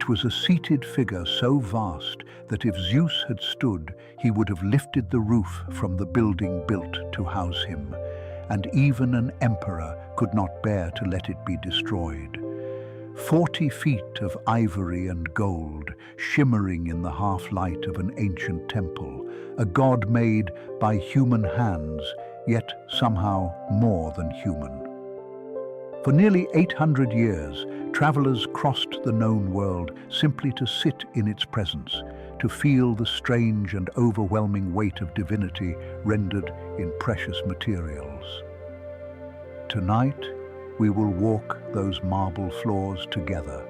It was a seated figure so vast that if Zeus had stood, he would have lifted the roof from the building built to house him, and even an emperor could not bear to let it be destroyed. 40 feet of ivory and gold, shimmering in the half-light of an ancient temple, a god made by human hands, yet somehow more than human. For nearly 800 years, travelers crossed the known world simply to sit in its presence, to feel the strange and overwhelming weight of divinity rendered in precious materials. Tonight, we will walk those marble floors together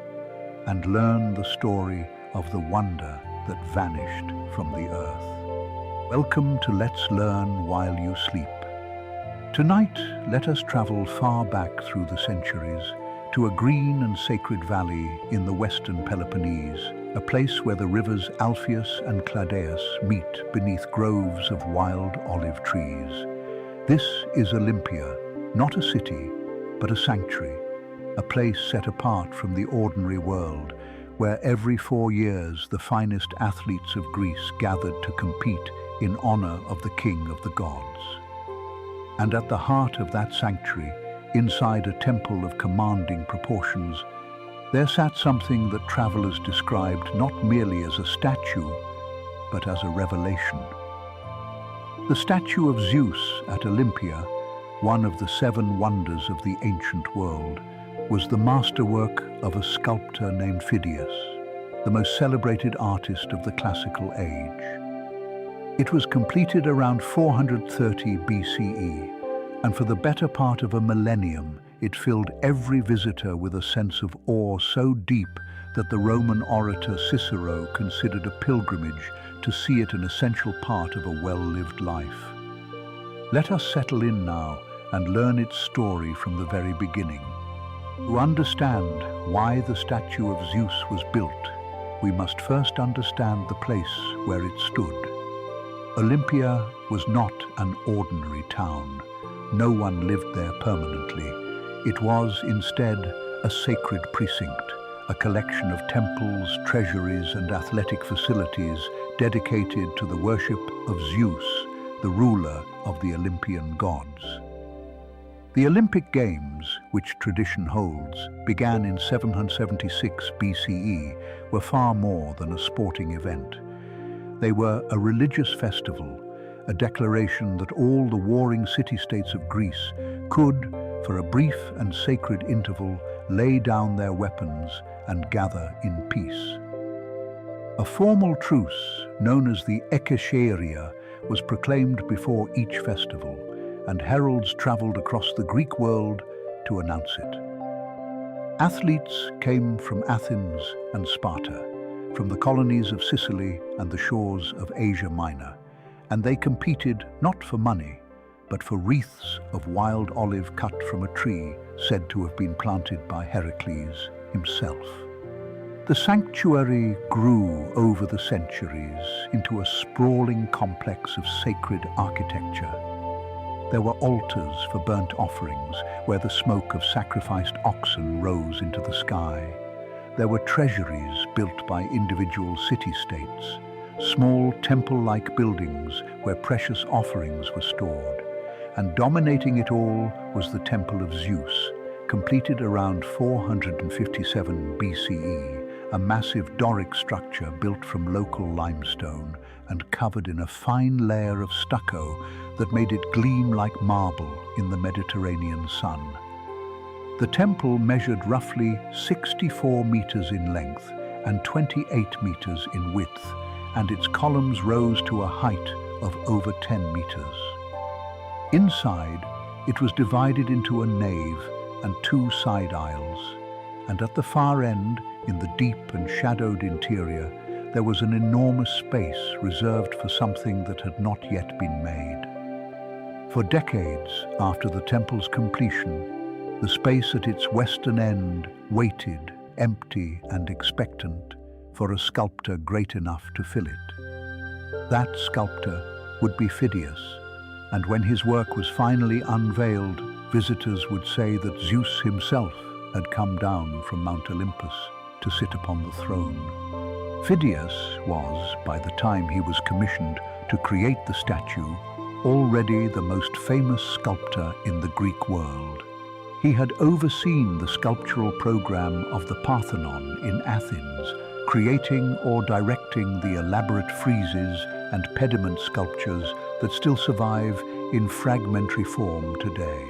and learn the story of the wonder that vanished from the earth. Welcome to Let's Learn While You Sleep. Tonight, let us travel far back through the centuries to a green and sacred valley in the western Peloponnese, a place where the rivers Alpheus and Cladeus meet beneath groves of wild olive trees. This is Olympia, not a city, but a sanctuary, a place set apart from the ordinary world, where every 4 years the finest athletes of Greece gathered to compete in honor of the king of the gods. And at the heart of that sanctuary, inside a temple of commanding proportions, there sat something that travelers described not merely as a statue, but as a revelation. The statue of Zeus at Olympia, one of the 7 wonders of the ancient world, was the masterwork of a sculptor named Phidias, the most celebrated artist of the classical age. It was completed around 430 BCE, and for the better part of a millennium, it filled every visitor with a sense of awe so deep that the Roman orator Cicero considered a pilgrimage to see it an essential part of a well-lived life. Let us settle in now and learn its story from the very beginning. To understand why the statue of Zeus was built, we must first understand the place where it stood. Olympia was not an ordinary town. No one lived there permanently. It was, instead, a sacred precinct, a collection of temples, treasuries, and athletic facilities dedicated to the worship of Zeus, the ruler of the Olympian gods. The Olympic Games, which tradition holds, began in 776 BCE, were far more than a sporting event. They were a religious festival, a declaration that all the warring city-states of Greece could, for a brief and sacred interval, lay down their weapons and gather in peace. A formal truce, known as the Ekecheiria, was proclaimed before each festival, and heralds traveled across the Greek world to announce it. Athletes came from Athens and Sparta, from the colonies of Sicily and the shores of Asia Minor, and they competed not for money, but for wreaths of wild olive cut from a tree said to have been planted by Heracles himself. The sanctuary grew over the centuries into a sprawling complex of sacred architecture. There were altars for burnt offerings, where the smoke of sacrificed oxen rose into the sky. There were treasuries built by individual city-states, small temple-like buildings where precious offerings were stored. And dominating it all was the Temple of Zeus, completed around 457 BCE, a massive Doric structure built from local limestone and covered in a fine layer of stucco that made it gleam like marble in the Mediterranean sun. The temple measured roughly 64 meters in length and 28 meters in width, and its columns rose to a height of over 10 meters. Inside, it was divided into a nave and 2 side aisles, and at the far end, in the deep and shadowed interior, there was an enormous space reserved for something that had not yet been made. For decades after the temple's completion, the space at its western end waited, empty and expectant, for a sculptor great enough to fill it. That sculptor would be Phidias, and when his work was finally unveiled, visitors would say that Zeus himself had come down from Mount Olympus, to sit upon the throne. Phidias was, by the time he was commissioned to create the statue, already the most famous sculptor in the Greek world. He had overseen the sculptural program of the Parthenon in Athens, creating or directing the elaborate friezes and pediment sculptures that still survive in fragmentary form today.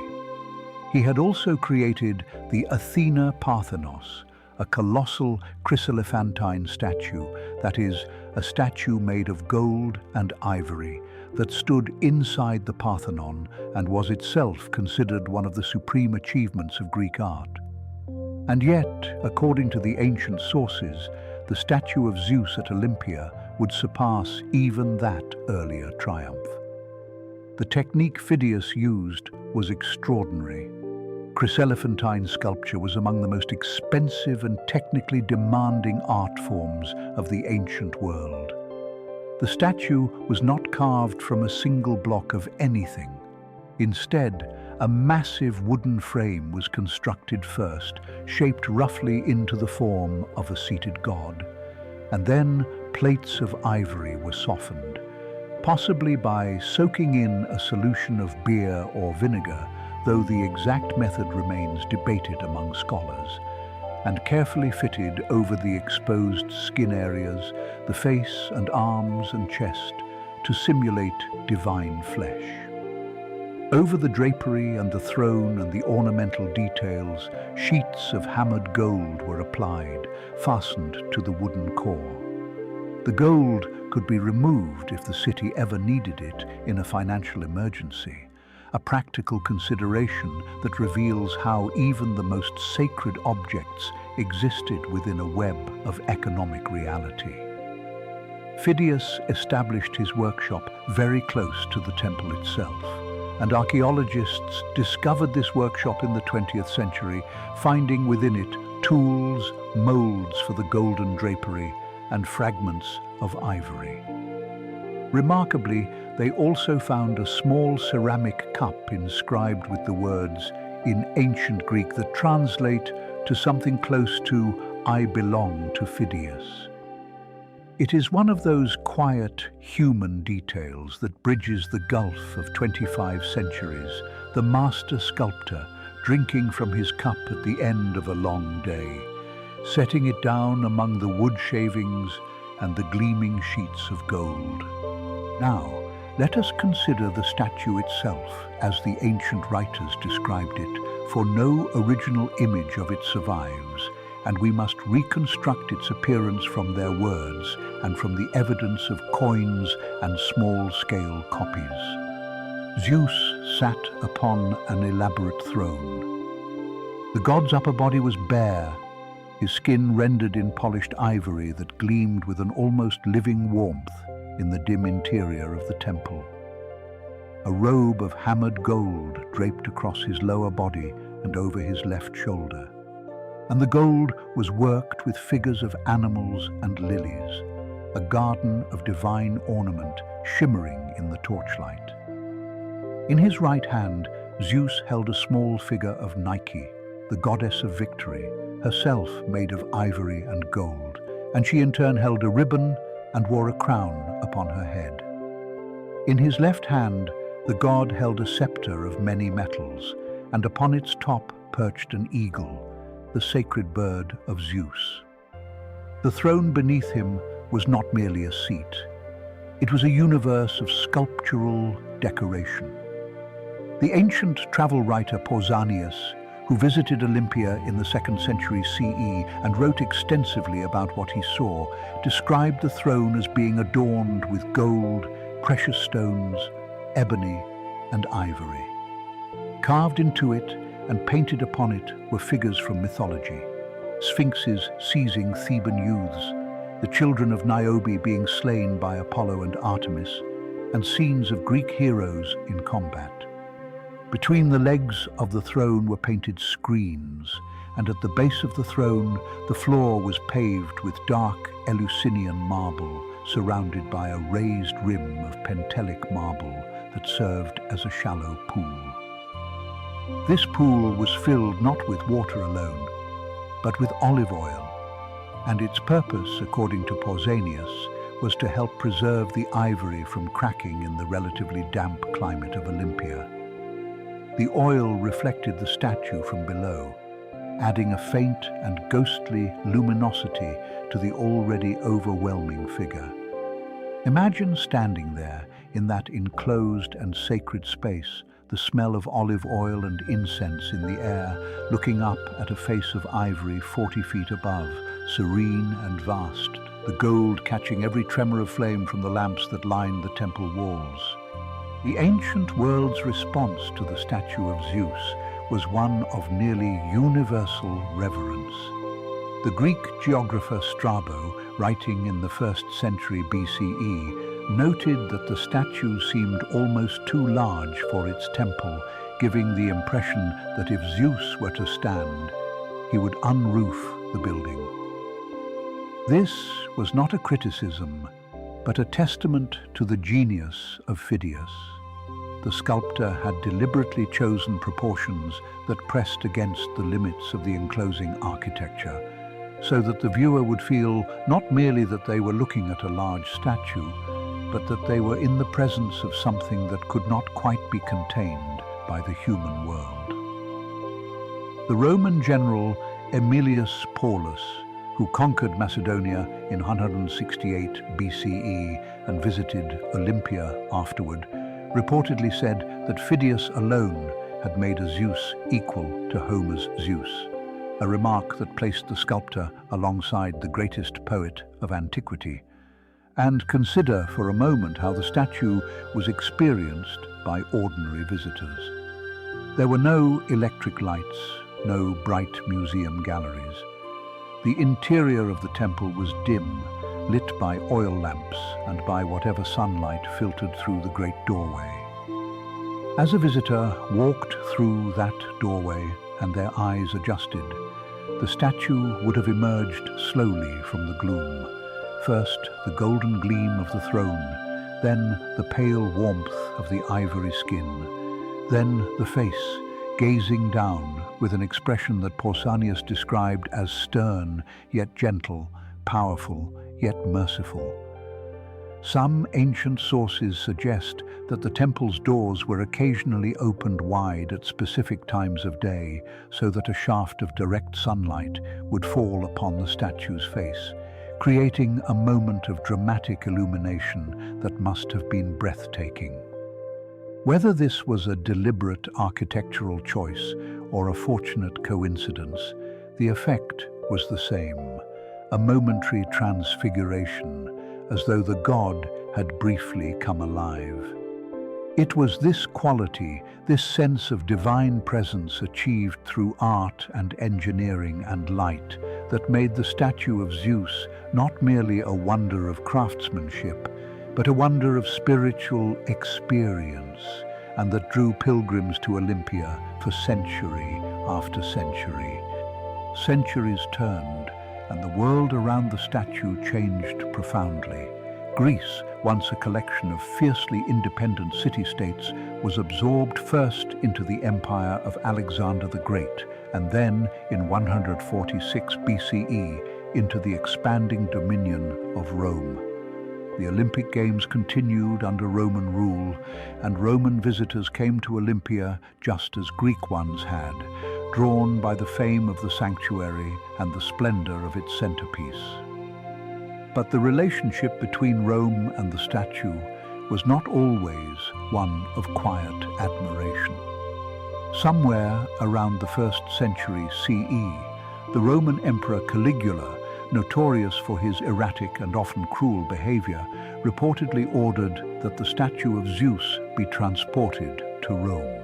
He had also created the Athena Parthenos, a colossal chryselephantine statue, that is, a statue made of gold and ivory, that stood inside the Parthenon and was itself considered one of the supreme achievements of Greek art. And yet, according to the ancient sources, the statue of Zeus at Olympia would surpass even that earlier triumph. The technique Phidias used was extraordinary. Chryselephantine sculpture was among the most expensive and technically demanding art forms of the ancient world. The statue was not carved from a single block of anything. Instead, a massive wooden frame was constructed first, shaped roughly into the form of a seated god, and then plates of ivory were softened, possibly by soaking in a solution of beer or vinegar, though the exact method remains debated among scholars, and carefully fitted over the exposed skin areas, the face and arms and chest, to simulate divine flesh. Over the drapery and the throne and the ornamental details, sheets of hammered gold were applied, fastened to the wooden core. The gold could be removed if the city ever needed it in a financial emergency, a practical consideration that reveals how even the most sacred objects existed within a web of economic reality. Phidias established his workshop very close to the temple itself, and archaeologists discovered this workshop in the 20th century, finding within it tools, molds for the golden drapery, and fragments of ivory. Remarkably, they also found a small ceramic cup inscribed with the words in ancient Greek that translate to something close to "I belong to Phidias." It is one of those quiet, human details that bridges the gulf of 25 centuries, the master sculptor drinking from his cup at the end of a long day, setting it down among the wood shavings and the gleaming sheets of gold. Now, let us consider the statue itself as the ancient writers described it, for no original image of it survives, and we must reconstruct its appearance from their words and from the evidence of coins and small-scale copies. Zeus sat upon an elaborate throne. The god's upper body was bare, his skin rendered in polished ivory that gleamed with an almost living warmth in the dim interior of the temple. A robe of hammered gold draped across his lower body and over his left shoulder, and the gold was worked with figures of animals and lilies, a garden of divine ornament shimmering in the torchlight. In his right hand, Zeus held a small figure of Nike, the goddess of victory, herself made of ivory and gold, and she in turn held a ribbon and wore a crown upon her head. In his left hand, the god held a scepter of many metals, and upon its top perched an eagle, the sacred bird of Zeus. The throne beneath him was not merely a seat. It was a universe of sculptural decoration. The ancient travel writer Pausanias, who visited Olympia in the 2nd century CE and wrote extensively about what he saw, described the throne as being adorned with gold, precious stones, ebony, and ivory. Carved into it and painted upon it were figures from mythology, sphinxes seizing Theban youths, the children of Niobe being slain by Apollo and Artemis, and scenes of Greek heroes in combat. Between the legs of the throne were painted screens, and at the base of the throne, the floor was paved with dark Eleusinian marble, surrounded by a raised rim of Pentelic marble that served as a shallow pool. This pool was filled not with water alone, but with olive oil, and its purpose, according to Pausanias, was to help preserve the ivory from cracking in the relatively damp climate of Olympia. The oil reflected the statue from below, adding a faint and ghostly luminosity to the already overwhelming figure. Imagine standing there in that enclosed and sacred space, the smell of olive oil and incense in the air, looking up at a face of ivory 40 feet above, serene and vast, the gold catching every tremor of flame from the lamps that lined the temple walls. The ancient world's response to the statue of Zeus was one of nearly universal reverence. The Greek geographer Strabo, writing in the 1st century BCE, noted that the statue seemed almost too large for its temple, giving the impression that if Zeus were to stand, he would unroof the building. This was not a criticism, but a testament to the genius of Phidias. The sculptor had deliberately chosen proportions that pressed against the limits of the enclosing architecture, so that the viewer would feel not merely that they were looking at a large statue, but that they were in the presence of something that could not quite be contained by the human world. The Roman general Aemilius Paulus, who conquered Macedonia in 168 BCE and visited Olympia afterward, reportedly said that Phidias alone had made a Zeus equal to Homer's Zeus, a remark that placed the sculptor alongside the greatest poet of antiquity. And consider for a moment how the statue was experienced by ordinary visitors. There were no electric lights, no bright museum galleries. The interior of the temple was dim, lit by oil lamps and by whatever sunlight filtered through the great doorway. As a visitor walked through that doorway and their eyes adjusted, the statue would have emerged slowly from the gloom. First, the golden gleam of the throne, then the pale warmth of the ivory skin, then the face, gazing down with an expression that Pausanias described as stern yet gentle, powerful yet merciful. Some ancient sources suggest that the temple's doors were occasionally opened wide at specific times of day so that a shaft of direct sunlight would fall upon the statue's face, creating a moment of dramatic illumination that must have been breathtaking. Whether this was a deliberate architectural choice or a fortunate coincidence, the effect was the same, a momentary transfiguration, as though the god had briefly come alive. It was this quality, this sense of divine presence achieved through art and engineering and light, that made the statue of Zeus not merely a wonder of craftsmanship, but a wonder of spiritual experience, and that drew pilgrims to Olympia for century after century. Centuries turned, and the world around the statue changed profoundly. Greece, once a collection of fiercely independent city-states, was absorbed first into the empire of Alexander the Great, and then, in 146 BCE, into the expanding dominion of Rome. The Olympic Games continued under Roman rule, and Roman visitors came to Olympia just as Greek ones had, drawn by the fame of the sanctuary and the splendor of its centerpiece. But the relationship between Rome and the statue was not always one of quiet admiration. Somewhere around the 1st century CE, the Roman Emperor Caligula, notorious for his erratic and often cruel behavior, reportedly ordered that the statue of Zeus be transported to Rome.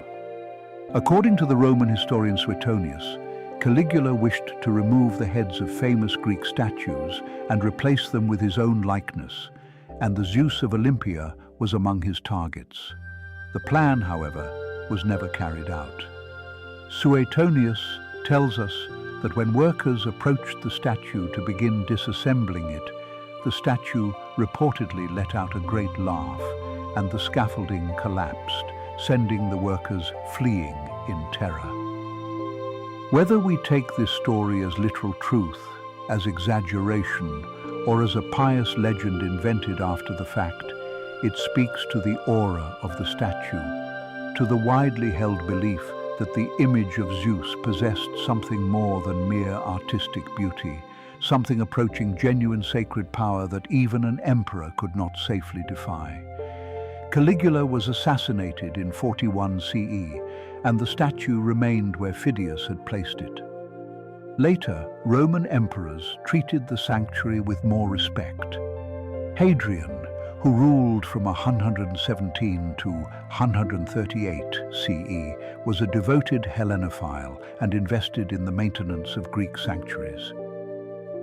According to the Roman historian Suetonius, Caligula wished to remove the heads of famous Greek statues and replace them with his own likeness, and the Zeus of Olympia was among his targets. The plan, however, was never carried out. Suetonius tells us that when workers approached the statue to begin disassembling it, the statue reportedly let out a great laugh, and the scaffolding collapsed, sending the workers fleeing in terror. Whether we take this story as literal truth, as exaggeration or as a pious legend invented after the fact, it speaks to the aura of the statue, to the widely held belief that the image of Zeus possessed something more than mere artistic beauty, something approaching genuine sacred power that even an emperor could not safely defy. Caligula was assassinated in 41 CE, and the statue remained where Phidias had placed it. Later, Roman emperors treated the sanctuary with more respect. Hadrian, who ruled from 117 to 138 CE, was a devoted Hellenophile and invested in the maintenance of Greek sanctuaries.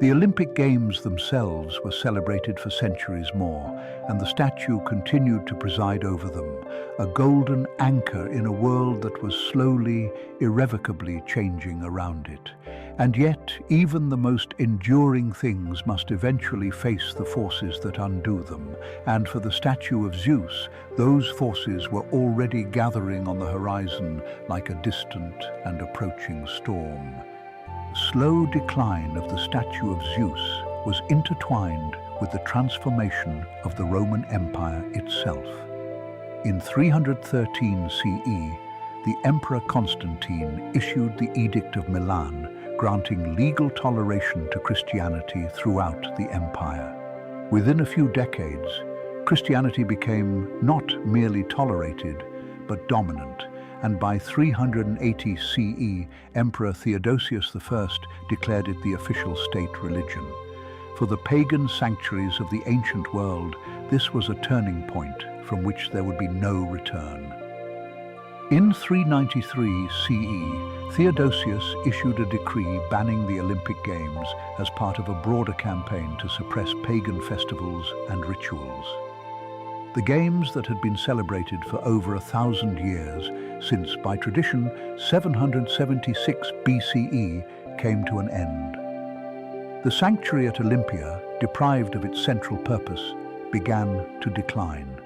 The Olympic Games themselves were celebrated for centuries more, and the statue continued to preside over them, a golden anchor in a world that was slowly, irrevocably changing around it. And yet, even the most enduring things must eventually face the forces that undo them, and for the statue of Zeus, those forces were already gathering on the horizon like a distant and approaching storm. The slow decline of the statue of Zeus was intertwined with the transformation of the Roman Empire itself. In 313 CE, the Emperor Constantine issued the Edict of Milan, granting legal toleration to Christianity throughout the empire. Within a few decades, Christianity became not merely tolerated, but dominant, and by 380 CE, Emperor Theodosius I declared it the official state religion. For the pagan sanctuaries of the ancient world, this was a turning point from which there would be no return. In 393 CE, Theodosius issued a decree banning the Olympic Games as part of a broader campaign to suppress pagan festivals and rituals. The Games that had been celebrated for over 1,000 years, since by tradition 776 BCE, came to an end. The sanctuary at Olympia, deprived of its central purpose, began to decline.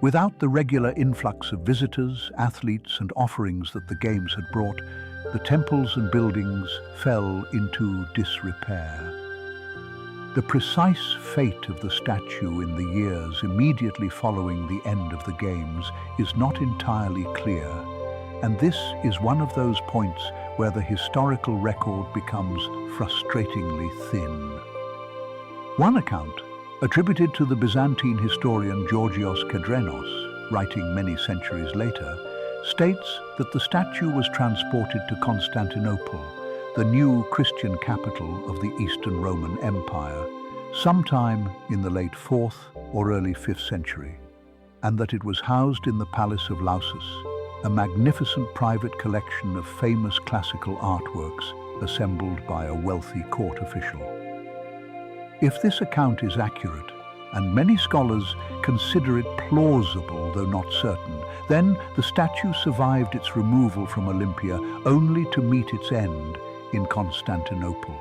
Without the regular influx of visitors, athletes, and offerings that the Games had brought, the temples and buildings fell into disrepair. The precise fate of the statue in the years immediately following the end of the Games is not entirely clear, and this is one of those points where the historical record becomes frustratingly thin. One account, attributed to the Byzantine historian Georgios Kedrenos, writing many centuries later, states that the statue was transported to Constantinople, the new Christian capital of the Eastern Roman Empire, sometime in the late 4th or early 5th century, and that it was housed in the Palace of Lausus, a magnificent private collection of famous classical artworks assembled by a wealthy court official. If this account is accurate, and many scholars consider it plausible though not certain, then the statue survived its removal from Olympia only to meet its end in Constantinople.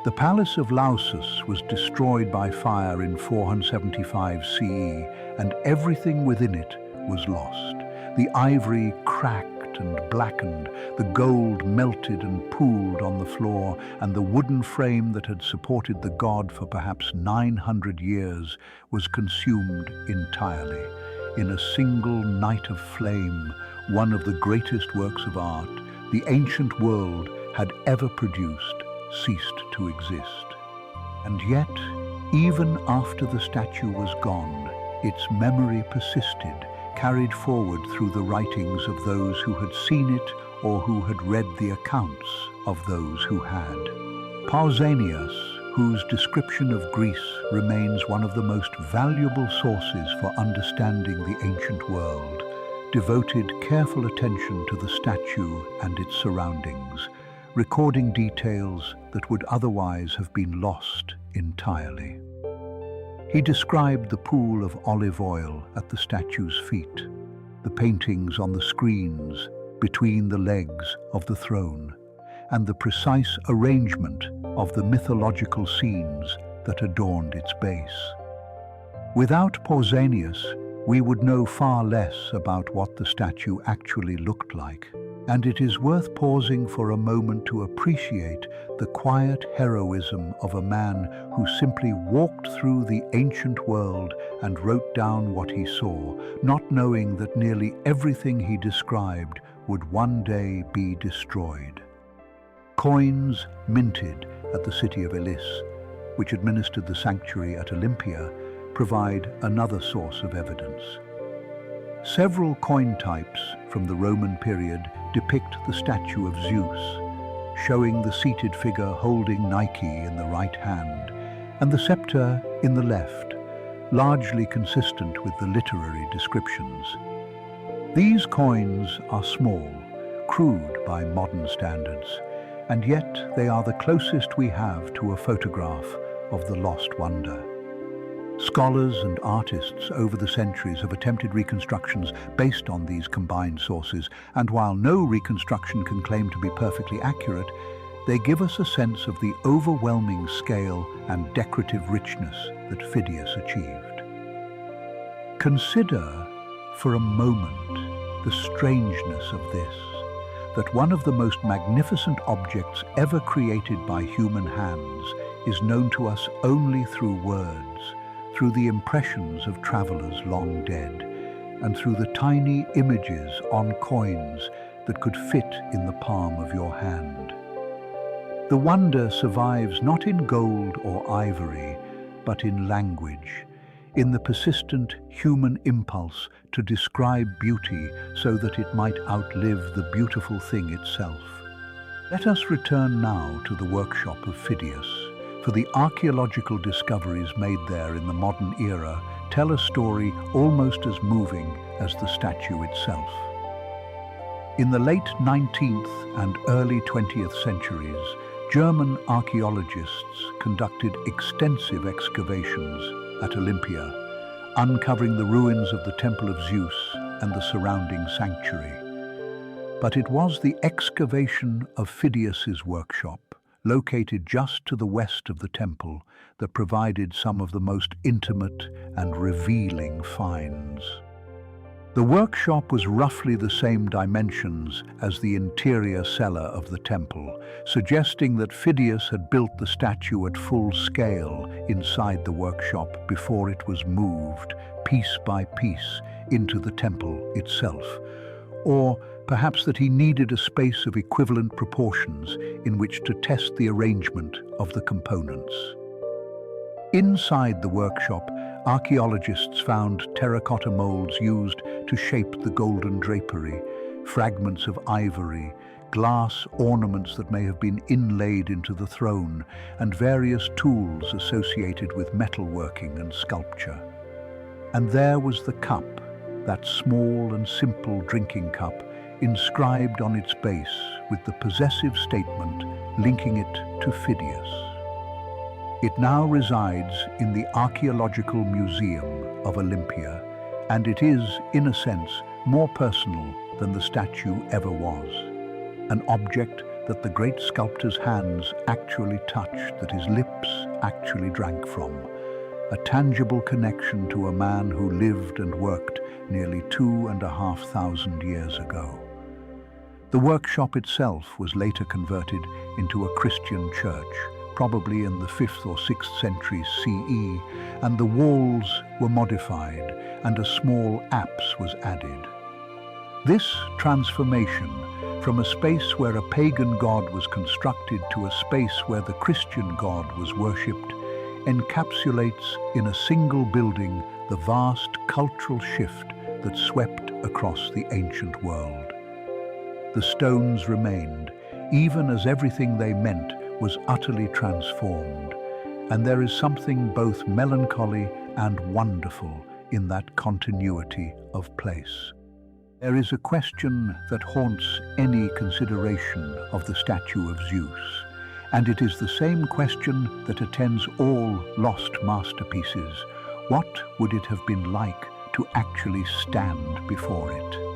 The Palace of Lausus was destroyed by fire in 475 CE, and everything within it was lost. The ivory cracked and blackened, the gold melted and pooled on the floor, and the wooden frame that had supported the god for perhaps 900 years was consumed entirely. In a single night of flame, one of the greatest works of art the ancient world had ever produced ceased to exist. And yet, even after the statue was gone, its memory persisted, carried forward through the writings of those who had seen it or who had read the accounts of those who had. Pausanias, whose description of Greece remains one of the most valuable sources for understanding the ancient world, devoted careful attention to the statue and its surroundings, recording details that would otherwise have been lost entirely. He described the pool of olive oil at the statue's feet, the paintings on the screens between the legs of the throne, and the precise arrangement of the mythological scenes that adorned its base. Without Pausanias, we would know far less about what the statue actually looked like, and it is worth pausing for a moment to appreciate the quiet heroism of a man who simply walked through the ancient world and wrote down what he saw, not knowing that nearly everything he described would one day be destroyed. Coins minted at the city of Elis, which administered the sanctuary at Olympia, provide another source of evidence. Several coin types from the Roman period depict the statue of Zeus, showing the seated figure holding Nike in the right hand and the scepter in the left, largely consistent with the literary descriptions. These coins are small, crude by modern standards, and yet they are the closest we have to a photograph of the lost wonder. Scholars and artists over the centuries have attempted reconstructions based on these combined sources, and while no reconstruction can claim to be perfectly accurate, they give us a sense of the overwhelming scale and decorative richness that Phidias achieved. Consider for a moment the strangeness of this, that one of the most magnificent objects ever created by human hands is known to us only through words, through the impressions of travelers long dead, and through the tiny images on coins that could fit in the palm of your hand. The wonder survives not in gold or ivory, but in language, in the persistent human impulse to describe beauty so that it might outlive the beautiful thing itself. Let us return now to the workshop of Phidias, for the archaeological discoveries made there in the modern era tell a story almost as moving as the statue itself. In the late 19th and early 20th centuries, German archaeologists conducted extensive excavations at Olympia, uncovering the ruins of the Temple of Zeus and the surrounding sanctuary. But it was the excavation of Phidias's workshop, located just to the west of the temple, that provided some of the most intimate and revealing finds. The workshop was roughly the same dimensions as the interior cellar of the temple, suggesting that Phidias had built the statue at full scale inside the workshop before it was moved, piece by piece, into the temple itself. Or perhaps that he needed a space of equivalent proportions in which to test the arrangement of the components. Inside the workshop, archaeologists found terracotta molds used to shape the golden drapery, fragments of ivory, glass ornaments that may have been inlaid into the throne, and various tools associated with metalworking and sculpture. And there was the cup, that small and simple drinking cup, inscribed on its base with the possessive statement linking it to Phidias. It now resides in the Archaeological Museum of Olympia, and it is, in a sense, more personal than the statue ever was. An object that the great sculptor's hands actually touched, that his lips actually drank from. A tangible connection to a man who lived and worked nearly 2,500 years ago. The workshop itself was later converted into a Christian church, probably in the 5th or 6th centuries CE, and the walls were modified and a small apse was added. This transformation from a space where a pagan god was constructed to a space where the Christian god was worshipped encapsulates in a single building the vast cultural shift that swept across the ancient world. The stones remained, even as everything they meant was utterly transformed, and there is something both melancholy and wonderful in that continuity of place. There is a question that haunts any consideration of the statue of Zeus, and it is the same question that attends all lost masterpieces. What would it have been like to actually stand before it?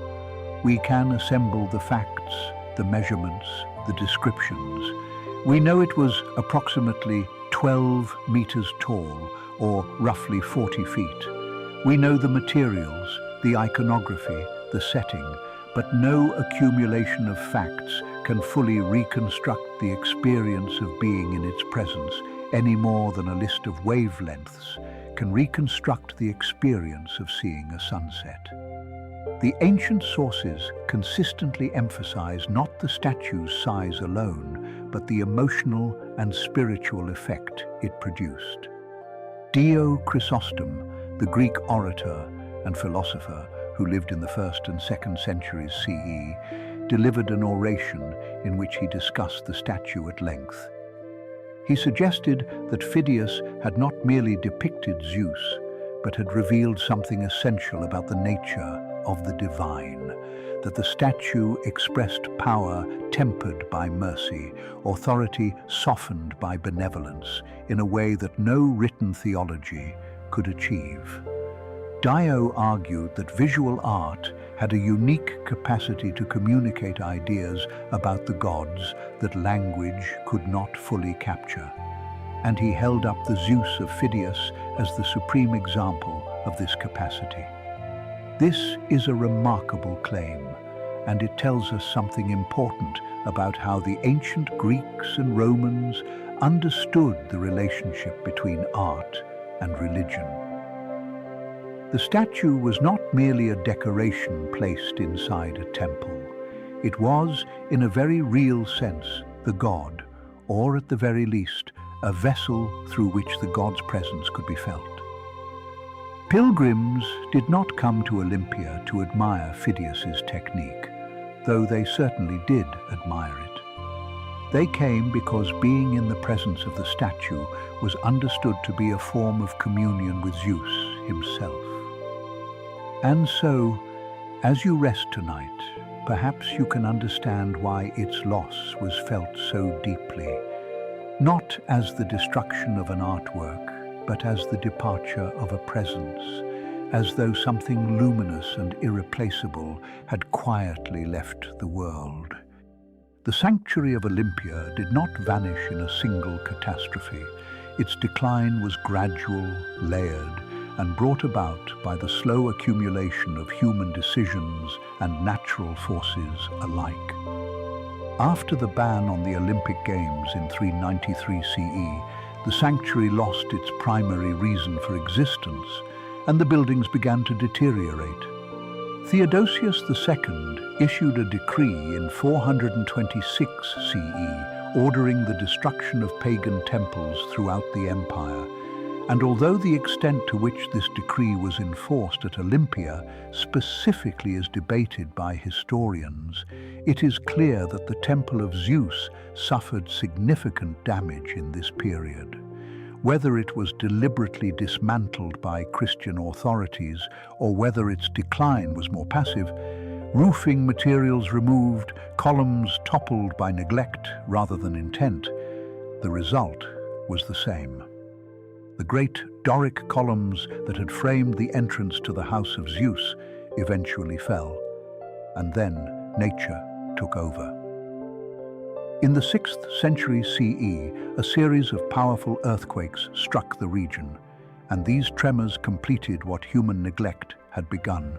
We can assemble the facts, the measurements, the descriptions. We know it was approximately 12 meters tall, or roughly 40 feet. We know the materials, the iconography, the setting, But no accumulation of facts can fully reconstruct the experience of being in its presence any more than a list of wavelengths can reconstruct the experience of seeing a sunset. The ancient sources consistently emphasize not the statue's size alone, but the emotional and spiritual effect it produced. Dio Chrysostom, the Greek orator and philosopher who lived in the 1st and 2nd centuries CE, delivered an oration in which he discussed the statue at length. He suggested that Phidias had not merely depicted Zeus, but had revealed something essential about the nature of the divine, that the statue expressed power tempered by mercy, authority softened by benevolence, in a way that no written theology could achieve. Dio argued that visual art had a unique capacity to communicate ideas about the gods that language could not fully capture, and he held up the Zeus of Phidias as the supreme example of this capacity. This is a remarkable claim, and it tells us something important about how the ancient Greeks and Romans understood the relationship between art and religion. The statue was not merely a decoration placed inside a temple. It was, in a very real sense, the god, or at the very least, a vessel through which the god's presence could be felt. Pilgrims did not come to Olympia to admire Phidias's technique, though they certainly did admire it. They came because being in the presence of the statue was understood to be a form of communion with Zeus himself. And so, as you rest tonight, perhaps you can understand why its loss was felt so deeply, not as the destruction of an artwork, but as the departure of a presence, as though something luminous and irreplaceable had quietly left the world. The sanctuary of Olympia did not vanish in a single catastrophe. Its decline was gradual, layered, and brought about by the slow accumulation of human decisions and natural forces alike. After the ban on the Olympic Games in 393 CE, the sanctuary lost its primary reason for existence, and the buildings began to deteriorate. Theodosius II issued a decree in 426 CE ordering the destruction of pagan temples throughout the empire, and although the extent to which this decree was enforced at Olympia specifically is debated by historians, it is clear that the Temple of Zeus suffered significant damage in this period. Whether it was deliberately dismantled by Christian authorities or whether its decline was more passive, roofing materials removed, columns toppled by neglect rather than intent, the result was the same. The great Doric columns that had framed the entrance to the house of Zeus eventually fell, and then nature took over. In the 6th century CE, a series of powerful earthquakes struck the region, and these tremors completed what human neglect had begun.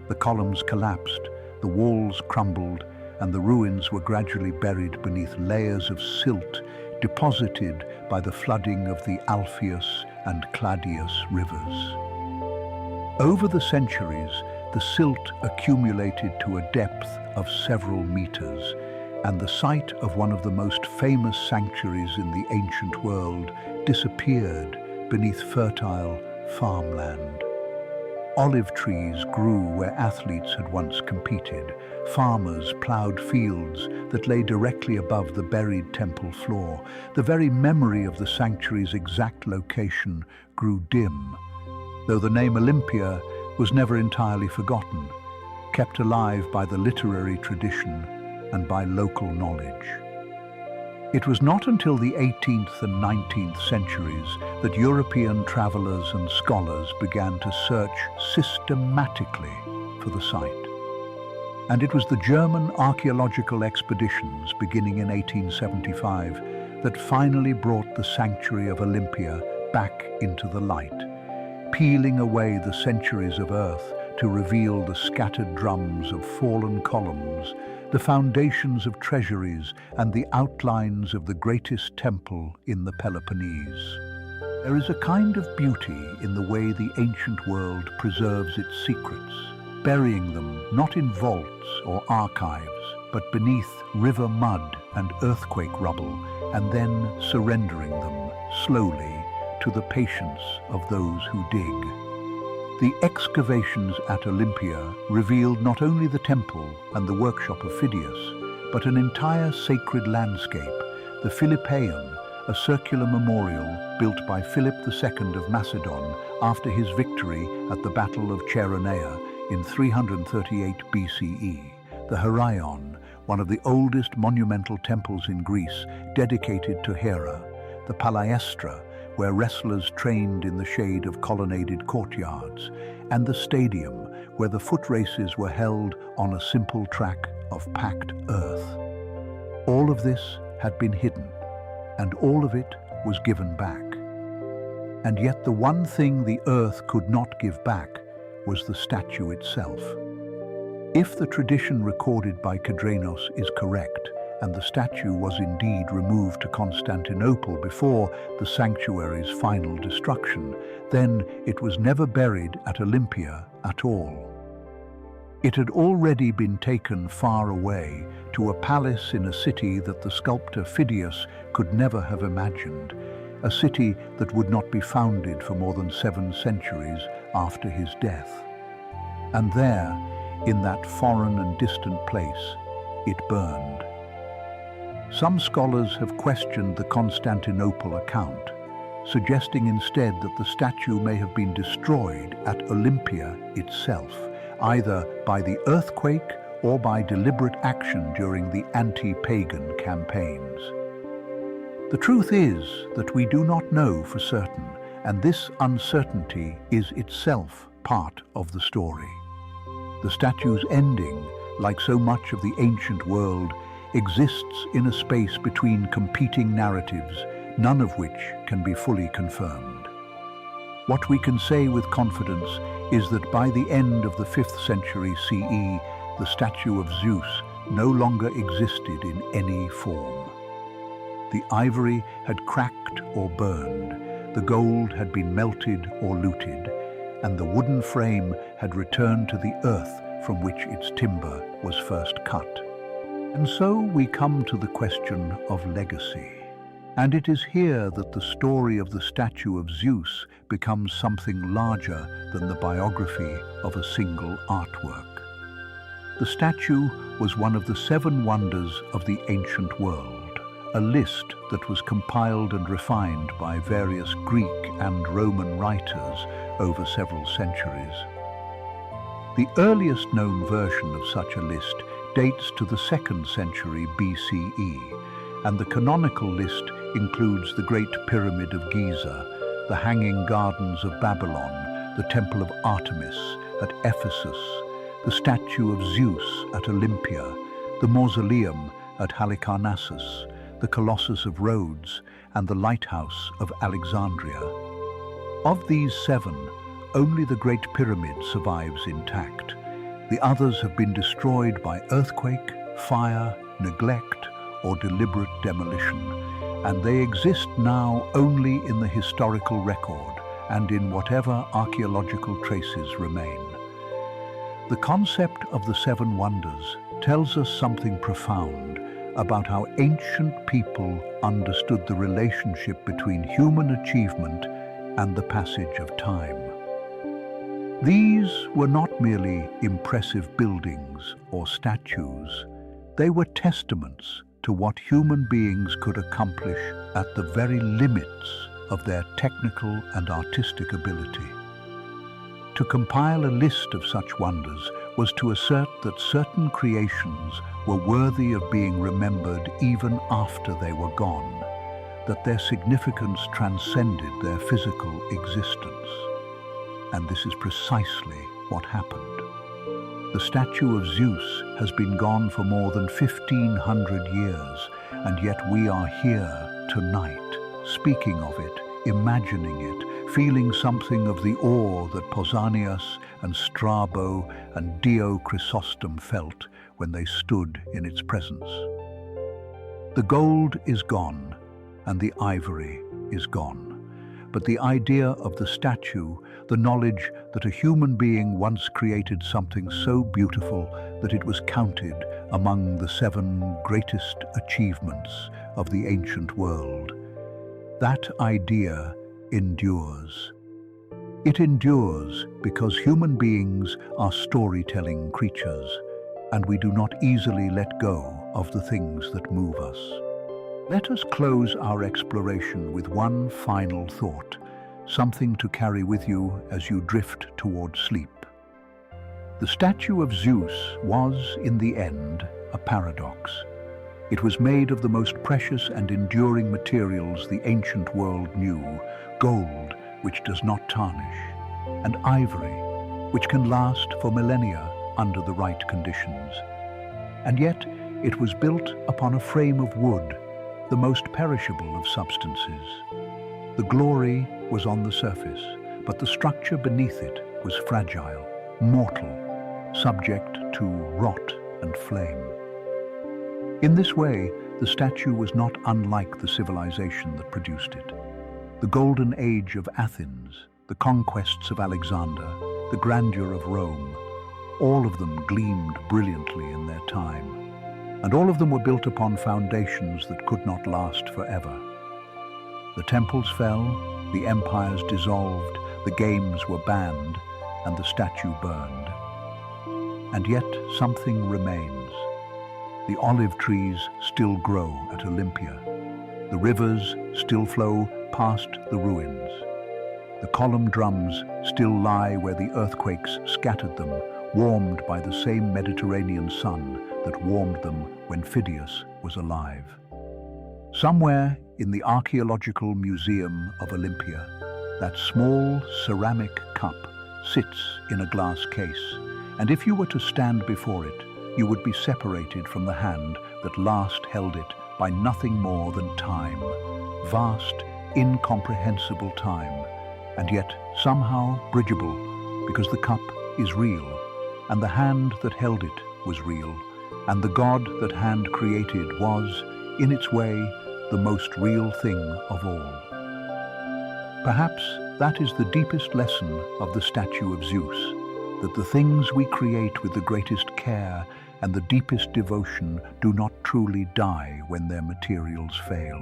The columns collapsed, the walls crumbled, and the ruins were gradually buried beneath layers of silt deposited by the flooding of the Alpheus and Cladius rivers. Over the centuries, the silt accumulated to a depth of several meters, and the site of one of the most famous sanctuaries in the ancient world disappeared beneath fertile farmland. Olive trees grew where athletes had once competed. Farmers plowed fields that lay directly above the buried temple floor. The very memory of the sanctuary's exact location grew dim, though the name Olympia was never entirely forgotten, kept alive by the literary tradition and by local knowledge. It was not until the 18th and 19th centuries that European travelers and scholars began to search systematically for the site. And it was the German archaeological expeditions beginning in 1875 that finally brought the sanctuary of Olympia back into the light, peeling away the centuries of earth to reveal the scattered drums of fallen columns, the foundations of treasuries, and the outlines of the greatest temple in the Peloponnese. There is a kind of beauty in the way the ancient world preserves its secrets, burying them not in vaults or archives, but beneath river mud and earthquake rubble, and then surrendering them slowly to the patience of those who dig. The excavations at Olympia revealed not only the temple and the workshop of Phidias, but an entire sacred landscape, the Philippeion, a circular memorial built by Philip II of Macedon after his victory at the Battle of Chaeronea in 338 BCE, the Heraion, one of the oldest monumental temples in Greece dedicated to Hera, the Palaestra, where wrestlers trained in the shade of colonnaded courtyards, and the stadium, where the foot races were held on a simple track of packed earth. All of this had been hidden, and all of it was given back. And yet the one thing the earth could not give back was the statue itself. If the tradition recorded by Cadrenos is correct, and the statue was indeed removed to Constantinople before the sanctuary's final destruction, then it was never buried at Olympia at all. It had already been taken far away to a palace in a city that the sculptor Phidias could never have imagined, a city that would not be founded for more than 7 centuries after his death. And there, in that foreign and distant place, it burned. Some scholars have questioned the Constantinople account, suggesting instead that the statue may have been destroyed at Olympia itself, either by the earthquake or by deliberate action during the anti-pagan campaigns. The truth is that we do not know for certain, and this uncertainty is itself part of the story. The statue's ending, like so much of the ancient world, exists in a space between competing narratives, none of which can be fully confirmed. What we can say with confidence is that by the end of the 5th century CE, the statue of Zeus no longer existed in any form. The ivory had cracked or burned, the gold had been melted or looted, and the wooden frame had returned to the earth from which its timber was first cut. And so we come to the question of legacy. And it is here that the story of the statue of Zeus becomes something larger than the biography of a single artwork. The statue was one of the 7 wonders of the ancient world, a list that was compiled and refined by various Greek and Roman writers over several centuries. The earliest known version of such a list dates to the 2nd century BCE, and the canonical list includes the Great Pyramid of Giza, the Hanging Gardens of Babylon, the Temple of Artemis at Ephesus, the statue of Zeus at Olympia, the Mausoleum at Halicarnassus, the Colossus of Rhodes, and the Lighthouse of Alexandria. Of these 7, only the Great Pyramid survives intact. The others have been destroyed by earthquake, fire, neglect, or deliberate demolition, and they exist now only in the historical record and in whatever archaeological traces remain. The concept of the 7 wonders tells us something profound about how ancient people understood the relationship between human achievement and the passage of time. These were not merely impressive buildings or statues. They were testaments to what human beings could accomplish at the very limits of their technical and artistic ability. To compile a list of such wonders was to assert that certain creations were worthy of being remembered even after they were gone, that their significance transcended their physical existence. And this is precisely what happened. The statue of Zeus has been gone for more than 1,500 years, and yet we are here tonight, speaking of it imagining it, feeling something of the awe that Pausanias and Strabo and Dio Chrysostom felt when they stood in its presence. The gold is gone, and the ivory is gone. But the idea of the statue, the knowledge that a human being once created something so beautiful that it was counted among the 7 greatest achievements of the ancient world, that idea endures. It endures because human beings are storytelling creatures, and we do not easily let go of the things that move us. Let us close our exploration with one final thought, something to carry with you as you drift toward sleep. The statue of Zeus was, in the end, a paradox. It was made of the most precious and enduring materials the ancient world knew: gold, which does not tarnish, and ivory, which can last for millennia under the right conditions. And yet, it was built upon a frame of wood, the most perishable of substances. The glory was on the surface, but the structure beneath it was fragile, mortal, subject to rot and flame. In this way, the statue was not unlike the civilization that produced it. The golden age of Athens, the conquests of Alexander, the grandeur of Rome, all of them gleamed brilliantly in their time. And all of them were built upon foundations that could not last forever. The temples fell, the empires dissolved, the games were banned, and the statue burned. And yet something remains. The olive trees still grow at Olympia. The rivers still flow past the ruins. The column drums still lie where the earthquakes scattered them, warmed by the same Mediterranean sun that warmed them when Phidias was alive. Somewhere in the Archaeological Museum of Olympia, that small ceramic cup sits in a glass case, and if you were to stand before it, you would be separated from the hand that last held it by nothing more than time, vast, incomprehensible time, and yet somehow bridgeable, because the cup is real, and the hand that held it was real, and the God that hand created was, in its way, the most real thing of all. Perhaps that is the deepest lesson of the statue of Zeus, that the things we create with the greatest care and the deepest devotion do not truly die when their materials fail.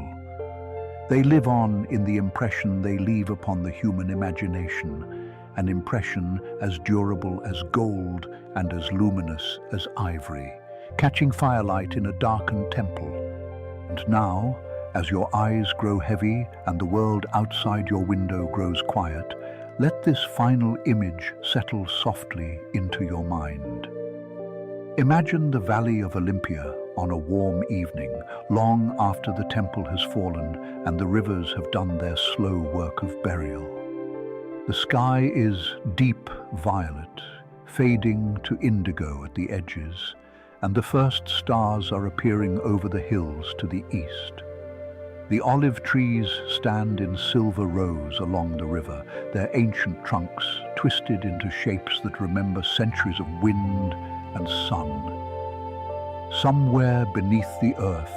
They live on in the impression they leave upon the human imagination, an impression as durable as gold and as luminous as ivory, catching firelight in a darkened temple. And now, as your eyes grow heavy and the world outside your window grows quiet, let this final image settle softly into your mind. Imagine the valley of Olympia on a warm evening, long after the temple has fallen and the rivers have done their slow work of burial. The sky is deep violet, fading to indigo at the edges, and the first stars are appearing over the hills to the east. The olive trees stand in silver rows along the river, their ancient trunks twisted into shapes that remember centuries of wind and sun. Somewhere beneath the earth,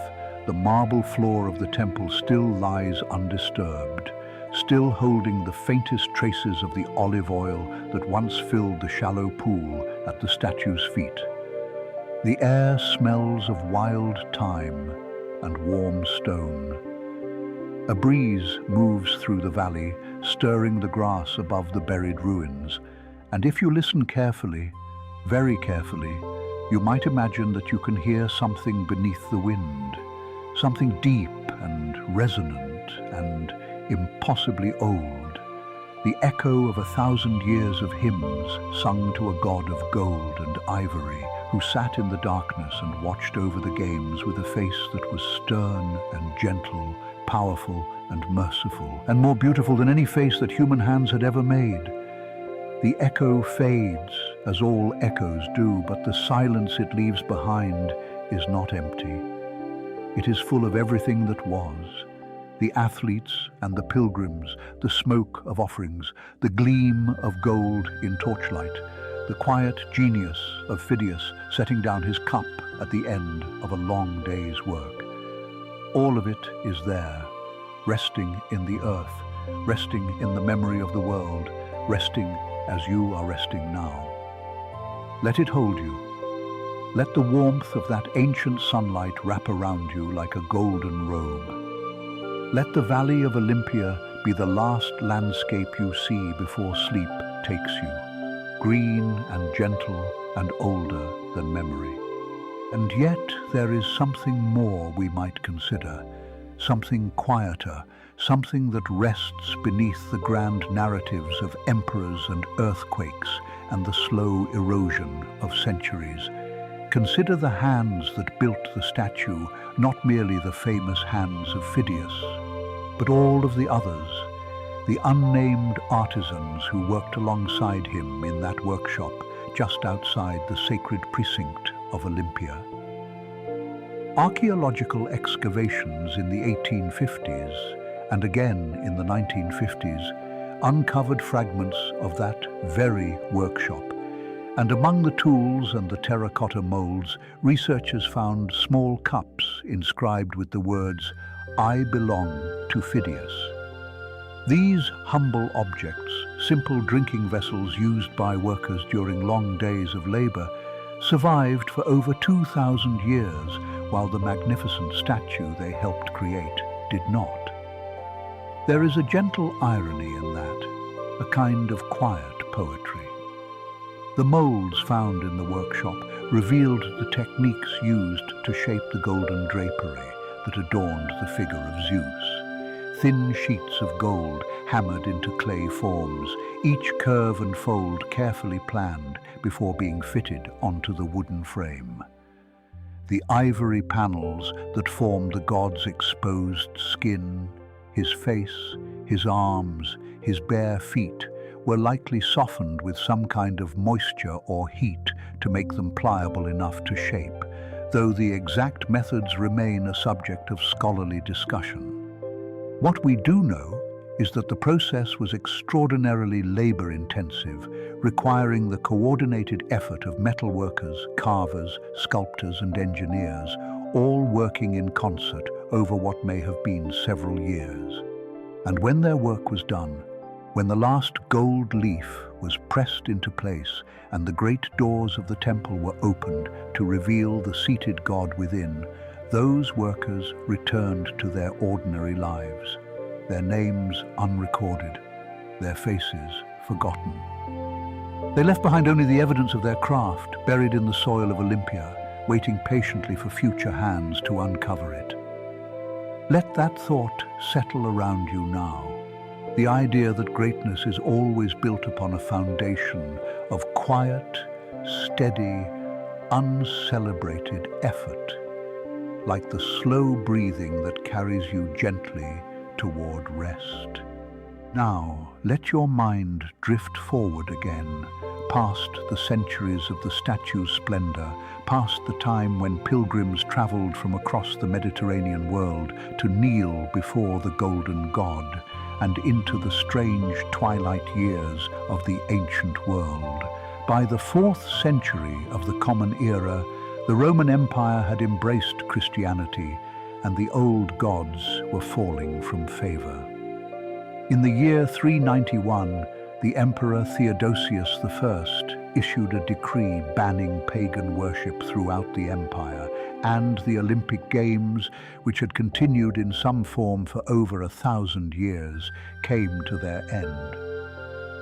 the marble floor of the temple still lies undisturbed, still holding the faintest traces of the olive oil that once filled the shallow pool at the statue's feet. The air smells of wild thyme and warm stone. A breeze moves through the valley, stirring the grass above the buried ruins, and if you listen carefully, very carefully, you might imagine that you can hear something beneath the wind, something deep and resonant and impossibly old, the echo of 1,000 years of hymns sung to a god of gold and ivory, who sat in the darkness and watched over the games with a face that was stern and gentle, powerful and merciful, and more beautiful than any face that human hands had ever made. The echo fades, as all echoes do, but the silence it leaves behind is not empty. It is full of everything that was, The athletes and the pilgrims, the smoke of offerings, the gleam of gold in torchlight, the quiet genius of Phidias setting down his cup at the end of a long day's work. All of it is there, resting in the earth, resting in the memory of the world, resting as you are resting now. Let it hold you. Let the warmth of that ancient sunlight wrap around you like a golden robe. Let the valley of Olympia be the last landscape you see before sleep takes you, green and gentle and older than memory. And yet there is something more we might consider, something quieter, something that rests beneath the grand narratives of emperors and earthquakes and the slow erosion of centuries. Consider the hands that built the statue, not merely the famous hands of Phidias, but all of the others, the unnamed artisans who worked alongside him in that workshop just outside the sacred precinct of Olympia. Archaeological excavations in the 1850s and again in the 1950s uncovered fragments of that very workshop. And among the tools and the terracotta molds, researchers found small cups inscribed with the words, "I belong to Phidias." These humble objects, simple drinking vessels used by workers during long days of labor, survived for over 2,000 years, while the magnificent statue they helped create did not. There is a gentle irony in that, a kind of quiet poetry. The molds found in the workshop revealed the techniques used to shape the golden drapery that adorned the figure of Zeus. Thin sheets of gold hammered into clay forms, each curve and fold carefully planned before being fitted onto the wooden frame. The ivory panels that formed the god's exposed skin, his face, his arms, his bare feet, were likely softened with some kind of moisture or heat to make them pliable enough to shape, though the exact methods remain a subject of scholarly discussion. What we do know is that the process was extraordinarily labor-intensive, requiring the coordinated effort of metalworkers, carvers, sculptors, and engineers, all working in concert over what may have been several years. And when their work was done, when the last gold leaf was pressed into place and the great doors of the temple were opened to reveal the seated God within, those workers returned to their ordinary lives, their names unrecorded, their faces forgotten. They left behind only the evidence of their craft, buried in the soil of Olympia, waiting patiently for future hands to uncover it. Let that thought settle around you now. The idea that greatness is always built upon a foundation of quiet, steady, uncelebrated effort, like the slow breathing that carries you gently toward rest. Now, let your mind drift forward again, past the centuries of the statue's splendor, past the time when pilgrims traveled from across the Mediterranean world to kneel before the golden god, and into the strange twilight years of the ancient world. By the 4th century of the Common Era, the Roman Empire had embraced Christianity, and the old gods were falling from favor. In the year 391, the Emperor Theodosius I issued a decree banning pagan worship throughout the empire, and the Olympic Games, which had continued in some form for over 1,000 years, came to their end.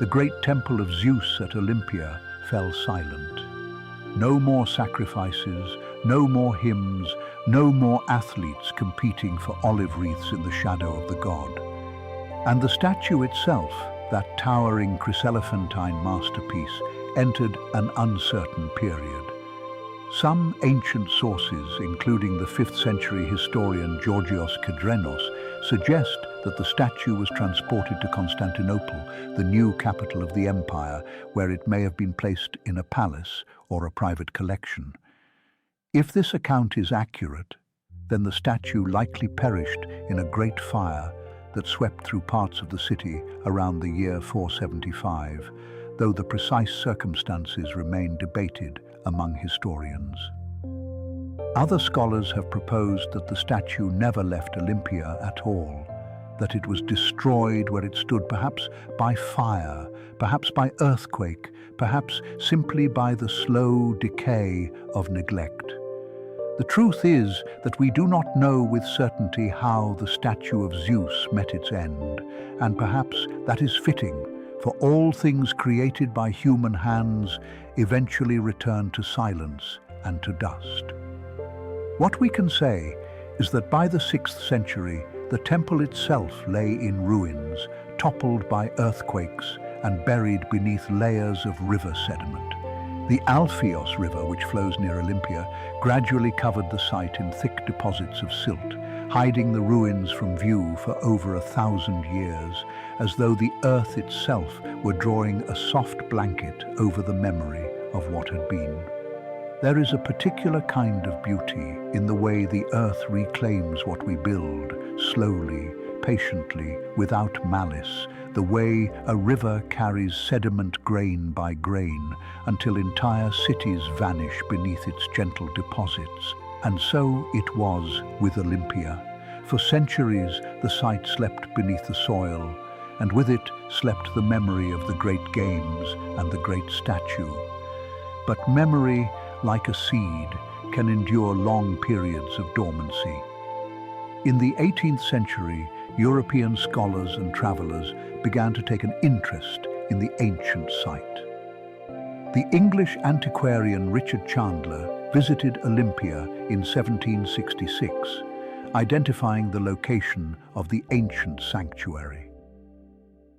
The great temple of Zeus at Olympia fell silent. No more sacrifices, no more hymns, no more athletes competing for olive wreaths in the shadow of the god. And the statue itself, that towering chryselephantine masterpiece, entered an uncertain period. Some ancient sources, including the 5th century historian Georgios Kidrenos, suggest that the statue was transported to Constantinople, the new capital of the empire, where it may have been placed in a palace or a private collection. If this account is accurate, then the statue likely perished in a great fire that swept through parts of the city around the year 475, though the precise circumstances remain debated among historians. Other scholars have proposed that the statue never left Olympia at all, that it was destroyed where it stood, perhaps by fire, perhaps by earthquake, perhaps simply by the slow decay of neglect. The truth is that we do not know with certainty how the statue of Zeus met its end, and perhaps that is fitting, for all things created by human hands eventually return to silence and to dust. What we can say is that by the 6th century, the temple itself lay in ruins, toppled by earthquakes and buried beneath layers of river sediment. The Alpheos River, which flows near Olympia, gradually covered the site in thick deposits of silt, hiding the ruins from view for over 1,000 years, as though the earth itself were drawing a soft blanket over the memory of what had been. There is a particular kind of beauty in the way the earth reclaims what we build, slowly, patiently, without malice, the way a river carries sediment grain by grain until entire cities vanish beneath its gentle deposits. And so it was with Olympia. For centuries, the site slept beneath the soil, and with it slept the memory of the great games and the great statue. But memory, like a seed, can endure long periods of dormancy. In the 18th century, European scholars and travelers began to take an interest in the ancient site. The English antiquarian Richard Chandler visited Olympia in 1766, identifying the location of the ancient sanctuary.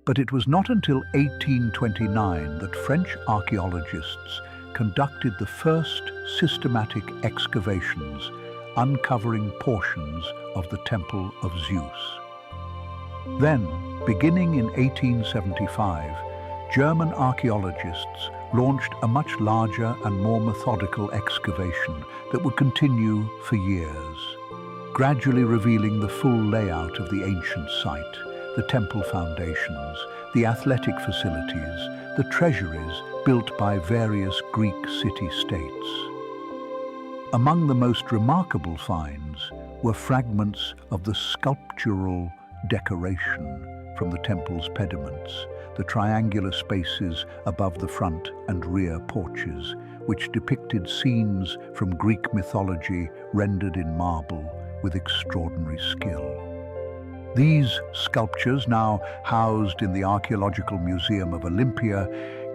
But it was not until 1829 that French archaeologists conducted the first systematic excavations, uncovering portions of the Temple of Zeus. Then, beginning in 1875, German archaeologists launched a much larger and more methodical excavation that would continue for years, gradually revealing the full layout of the ancient site, the temple foundations, the athletic facilities, the treasuries built by various Greek city-states. Among the most remarkable finds were fragments of the sculptural decoration from the temple's pediments, the triangular spaces above the front and rear porches, which depicted scenes from Greek mythology rendered in marble with extraordinary skill. These sculptures, now housed in the Archaeological Museum of Olympia,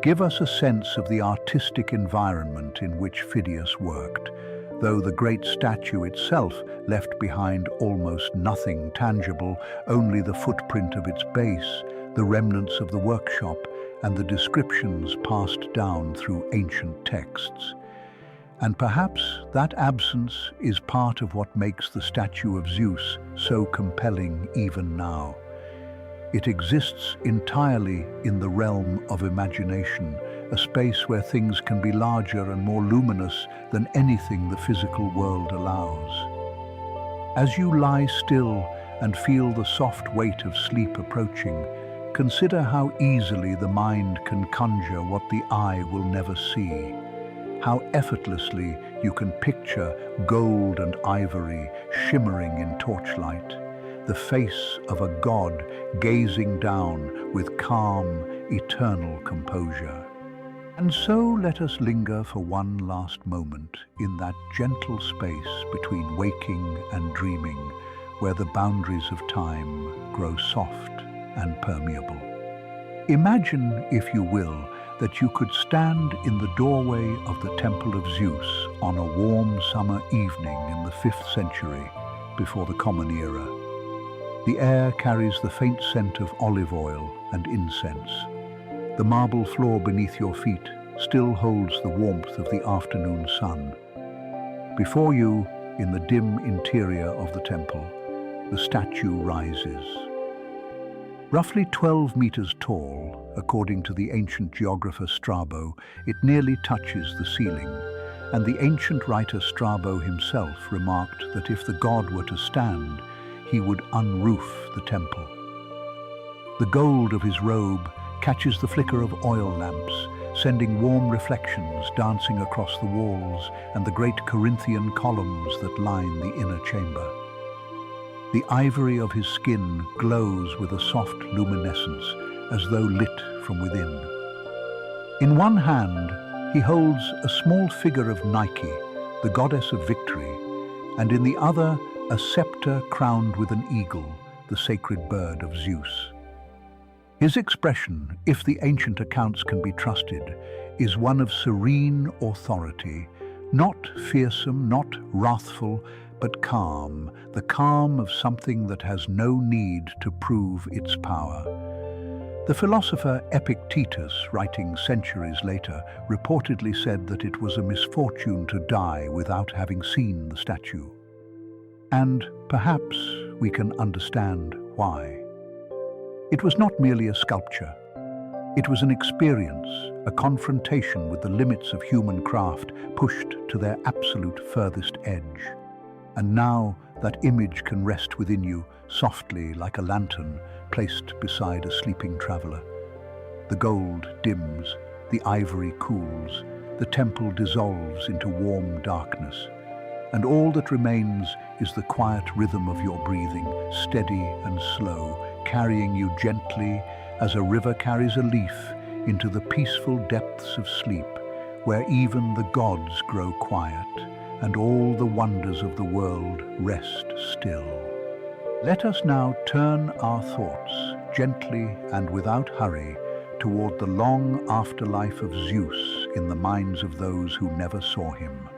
give us a sense of the artistic environment in which Phidias worked, though the great statue itself left behind almost nothing tangible, only the footprint of its base, the remnants of the workshop, and the descriptions passed down through ancient texts. And perhaps that absence is part of what makes the statue of Zeus so compelling even now. It exists entirely in the realm of imagination, a space where things can be larger and more luminous than anything the physical world allows. As you lie still and feel the soft weight of sleep approaching, consider how easily the mind can conjure what the eye will never see. How effortlessly you can picture gold and ivory shimmering in torchlight, the face of a god gazing down with calm, eternal composure. And so let us linger for one last moment in that gentle space between waking and dreaming, where the boundaries of time grow soft and permeable. Imagine, if you will, that you could stand in the doorway of the Temple of Zeus on a warm summer evening in the 5th century before the Common Era. The air carries the faint scent of olive oil and incense. The marble floor beneath your feet still holds the warmth of the afternoon sun. Before you, in the dim interior of the temple, the statue rises. Roughly 12 meters tall, according to the ancient geographer Strabo, it nearly touches the ceiling, and the ancient writer Strabo himself remarked that if the god were to stand, he would unroof the temple. The gold of his robe catches the flicker of oil lamps, sending warm reflections dancing across the walls and the great Corinthian columns that line the inner chamber. The ivory of his skin glows with a soft luminescence, as though lit from within. In one hand, he holds a small figure of Nike, the goddess of victory, and in the other, a scepter crowned with an eagle, the sacred bird of Zeus. His expression, if the ancient accounts can be trusted, is one of serene authority, not fearsome, not wrathful, but calm, the calm of something that has no need to prove its power. The philosopher Epictetus, writing centuries later, reportedly said that it was a misfortune to die without having seen the statue. And perhaps we can understand why. It was not merely a sculpture. It was an experience, a confrontation with the limits of human craft pushed to their absolute furthest edge. And now that image can rest within you, softly like a lantern placed beside a sleeping traveler. The gold dims, the ivory cools, the temple dissolves into warm darkness, and all that remains is the quiet rhythm of your breathing, steady and slow, carrying you gently as a river carries a leaf into the peaceful depths of sleep, where even the gods grow quiet and all the wonders of the world rest still. Let us now turn our thoughts gently and without hurry toward the long afterlife of Zeus in the minds of those who never saw him.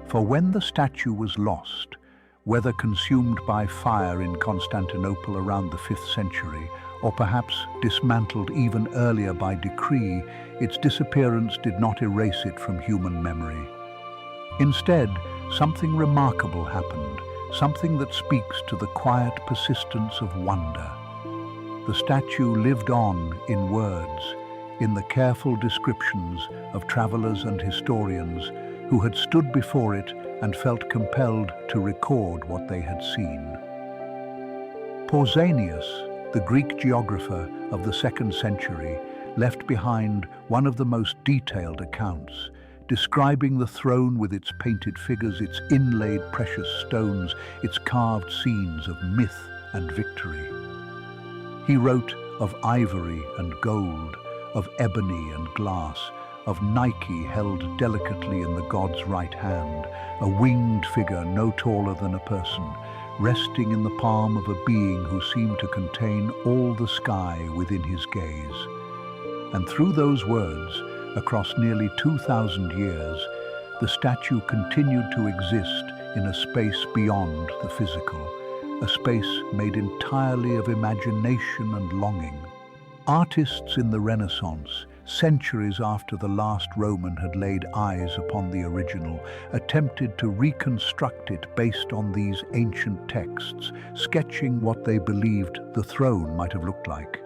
For when the statue was lost, whether consumed by fire in Constantinople around the 5th century, or perhaps dismantled even earlier by decree, its disappearance did not erase it from human memory. Instead, something remarkable happened, something that speaks to the quiet persistence of wonder. The statue lived on in words, in the careful descriptions of travelers and historians who had stood before it and felt compelled to record what they had seen. Pausanias, the Greek geographer of the 2nd century, left behind one of the most detailed accounts, describing the throne with its painted figures, its inlaid precious stones, its carved scenes of myth and victory. He wrote of ivory and gold, of ebony and glass, of Nike held delicately in the god's right hand, a winged figure no taller than a person, resting in the palm of a being who seemed to contain all the sky within his gaze. And through those words, across nearly 2,000 years, the statue continued to exist in a space beyond the physical, a space made entirely of imagination and longing. Artists in the Renaissance, centuries after the last Roman had laid eyes upon the original, attempted to reconstruct it based on these ancient texts, sketching what they believed the throne might have looked like,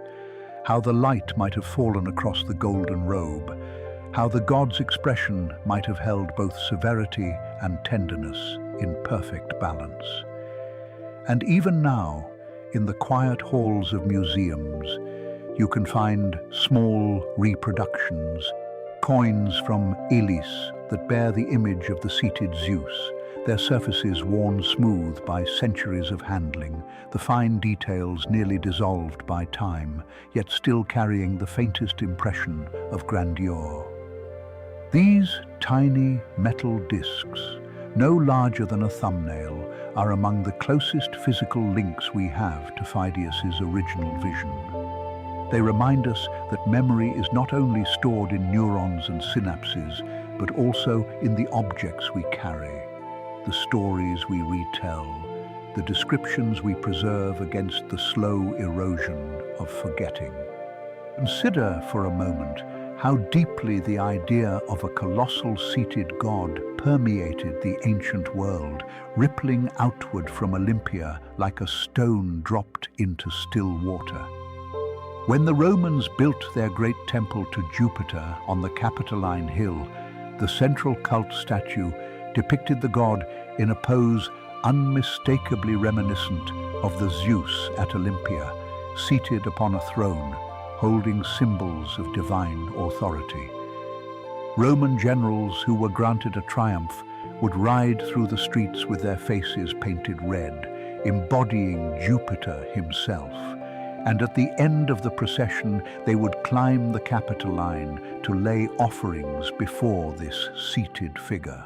how the light might have fallen across the golden robe, how the god's expression might have held both severity and tenderness in perfect balance. And even now, in the quiet halls of museums, you can find small reproductions, coins from Elis that bear the image of the seated Zeus, their surfaces worn smooth by centuries of handling, the fine details nearly dissolved by time, yet still carrying the faintest impression of grandeur. These tiny metal discs, no larger than a thumbnail, are among the closest physical links we have to Phidias's original vision. They remind us that memory is not only stored in neurons and synapses, but also in the objects we carry, the stories we retell, the descriptions we preserve against the slow erosion of forgetting. Consider for a moment how deeply the idea of a colossal seated god permeated the ancient world, rippling outward from Olympia like a stone dropped into still water. When the Romans built their great temple to Jupiter on the Capitoline Hill, The central cult statue depicted the god in a pose unmistakably reminiscent of the Zeus at Olympia, seated upon a throne, holding symbols of divine authority. Roman generals who were granted a triumph would ride through the streets with their faces painted red, embodying Jupiter himself. And at the end of the procession, they would climb the Capitoline to lay offerings before this seated figure.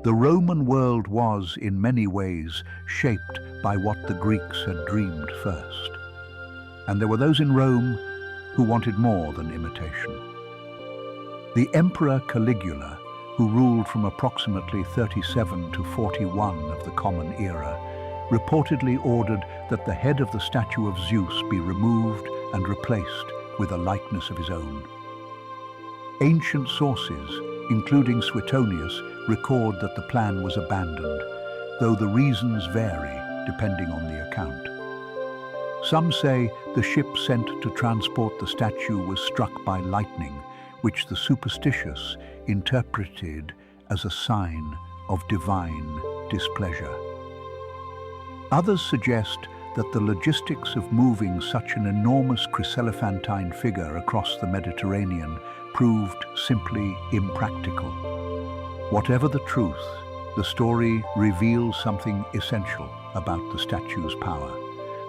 The Roman world was, in many ways, shaped by what the Greeks had dreamed first. And there were those in Rome who wanted more than imitation. The Emperor Caligula, who ruled from approximately 37 to 41 of the Common Era, reportedly ordered that the head of the statue of Zeus be removed and replaced with a likeness of his own. Ancient sources, including Suetonius, record that the plan was abandoned, though the reasons vary depending on the account. Some say the ship sent to transport the statue was struck by lightning, which the superstitious interpreted as a sign of divine displeasure. Others suggest that the logistics of moving such an enormous chryselephantine figure across the Mediterranean proved simply impractical. Whatever the truth, the story reveals something essential about the statue's power,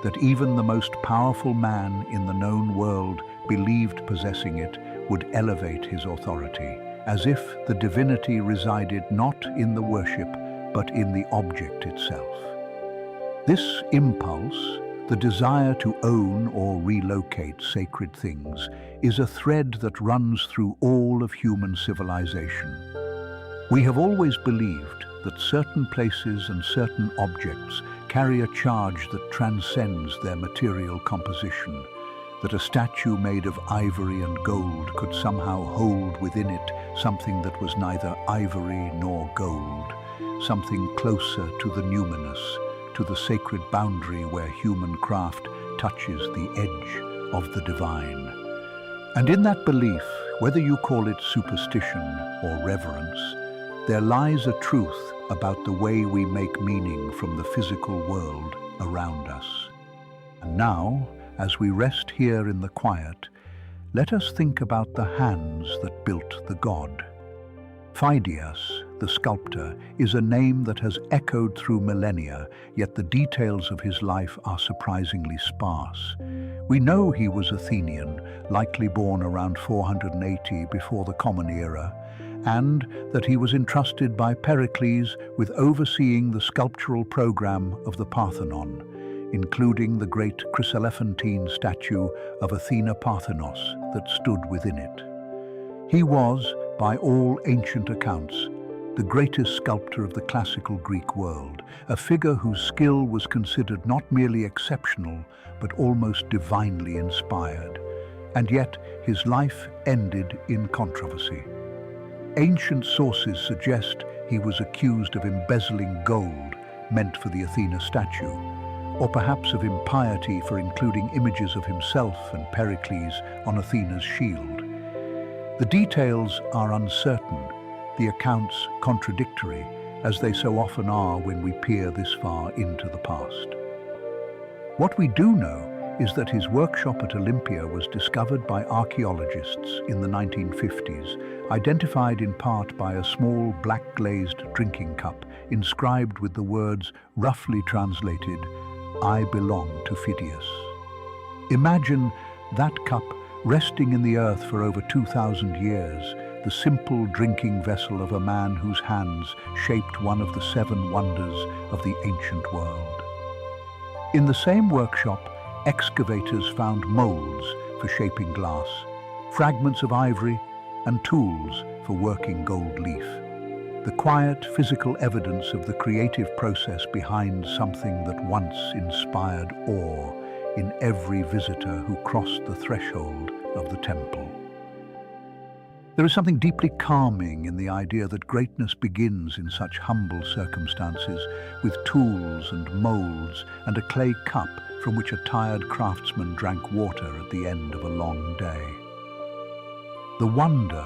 that even the most powerful man in the known world believed possessing it would elevate his authority, as if the divinity resided not in the worship, but in the object itself. This impulse, the desire to own or relocate sacred things, is a thread that runs through all of human civilization. We have always believed that certain places and certain objects carry a charge that transcends their material composition, that a statue made of ivory and gold could somehow hold within it something that was neither ivory nor gold, something closer to the numinous, to the sacred boundary where human craft touches the edge of the divine. And in that belief, whether you call it superstition or reverence, there lies a truth about the way we make meaning from the physical world around us. And now, as we rest here in the quiet, let us think about the hands that built the god. Phidias, the sculptor, is a name that has echoed through millennia, yet the details of his life are surprisingly sparse. We know he was Athenian, likely born around 480 before the Common Era, and that he was entrusted by Pericles with overseeing the sculptural program of the Parthenon, including the great chryselephantine statue of Athena Parthenos that stood within it. He was, by all ancient accounts, the greatest sculptor of the classical Greek world, a figure whose skill was considered not merely exceptional, but almost divinely inspired. And yet, his life ended in controversy. Ancient sources suggest he was accused of embezzling gold meant for the Athena statue, or perhaps of impiety for including images of himself and Pericles on Athena's shield. The details are uncertain, the accounts contradictory, as they so often are when we peer this far into the past. What we do know is that his workshop at Olympia was discovered by archaeologists in the 1950s, identified in part by a small black-glazed drinking cup inscribed with the words, roughly translated, "I belong to Phidias." Imagine that cup resting in the earth for over 2,000 years, the simple drinking vessel of a man whose hands shaped one of the 7 wonders of the ancient world. In the same workshop, excavators found molds for shaping glass, fragments of ivory, and tools for working gold leaf. The quiet, physical evidence of the creative process behind something that once inspired awe in every visitor who crossed the threshold of the temple. There is something deeply calming in the idea that greatness begins in such humble circumstances, with tools and molds and a clay cup from which a tired craftsman drank water at the end of a long day. The wonder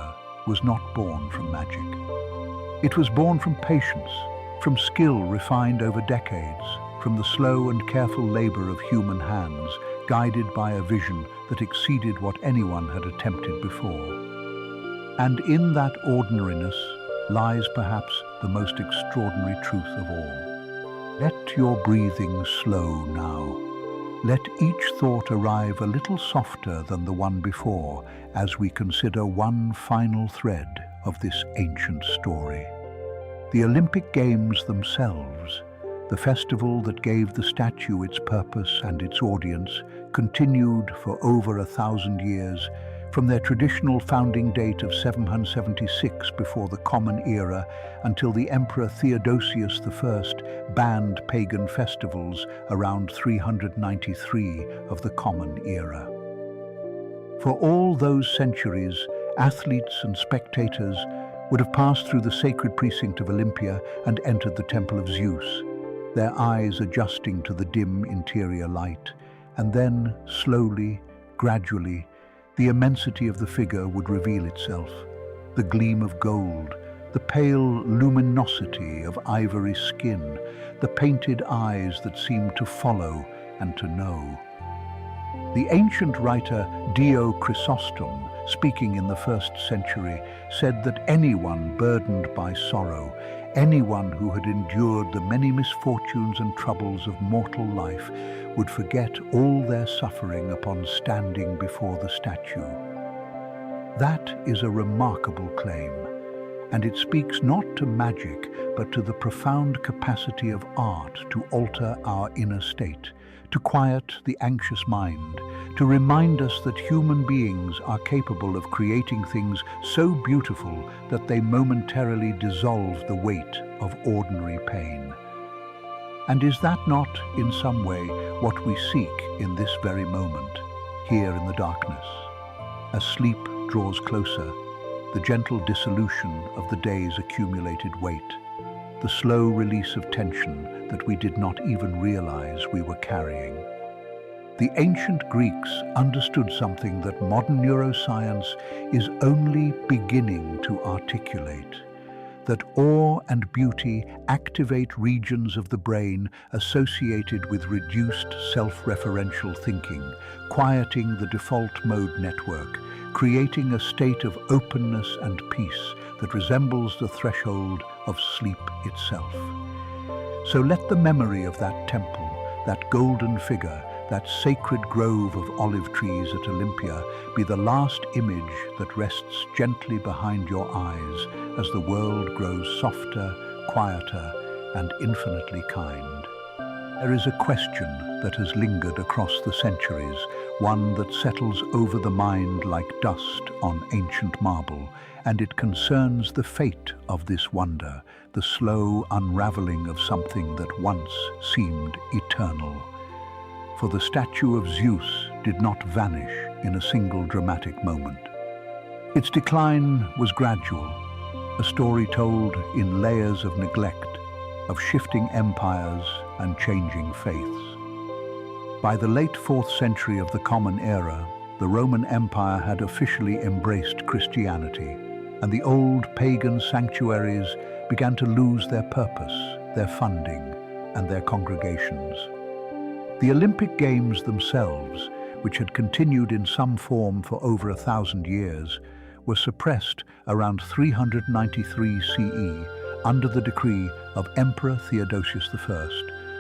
was not born from magic. It was born from patience, from skill refined over decades, from the slow and careful labor of human hands, guided by a vision that exceeded what anyone had attempted before. And in that ordinariness lies perhaps the most extraordinary truth of all. Let your breathing slow now. Let each thought arrive a little softer than the one before as we consider one final thread of this ancient story. The Olympic Games themselves, the festival that gave the statue its purpose and its audience, continued for over 1,000 years, from their traditional founding date of 776 before the Common Era until the Emperor Theodosius I banned pagan festivals around 393 of the Common Era. For all those centuries, athletes and spectators would have passed through the sacred precinct of Olympia and entered the Temple of Zeus, their eyes adjusting to the dim interior light, and then, slowly, gradually, the immensity of the figure would reveal itself, the gleam of gold, the pale luminosity of ivory skin, the painted eyes that seemed to follow and to know. The ancient writer Dio Chrysostom, speaking in the 1st century, said that anyone burdened by sorrow, anyone who had endured the many misfortunes and troubles of mortal life, would forget all their suffering upon standing before the statue. That is a remarkable claim, and it speaks not to magic, but to the profound capacity of art to alter our inner state, to quiet the anxious mind, to remind us that human beings are capable of creating things so beautiful that they momentarily dissolve the weight of ordinary pain. And is that not, in some way, what we seek in this very moment, here in the darkness? As sleep draws closer, the gentle dissolution of the day's accumulated weight, the slow release of tension that we did not even realize we were carrying. The ancient Greeks understood something that modern neuroscience is only beginning to articulate, that awe and beauty activate regions of the brain associated with reduced self-referential thinking, quieting the default mode network, creating a state of openness and peace that resembles the threshold of sleep itself. So let the memory of that temple, that golden figure, that sacred grove of olive trees at Olympia be the last image that rests gently behind your eyes as the world grows softer, quieter, and infinitely kind. There is a question that has lingered across the centuries, one that settles over the mind like dust on ancient marble, and it concerns the fate of this wonder, the slow unraveling of something that once seemed eternal. For the statue of Zeus did not vanish in a single dramatic moment. Its decline was gradual, a story told in layers of neglect, of shifting empires and changing faiths. By the late 4th century of the Common Era, the Roman Empire had officially embraced Christianity, and the old pagan sanctuaries began to lose their purpose, their funding, and their congregations. The Olympic Games themselves, which had continued in some form for over 1,000 years, were suppressed around 393 CE under the decree of Emperor Theodosius I,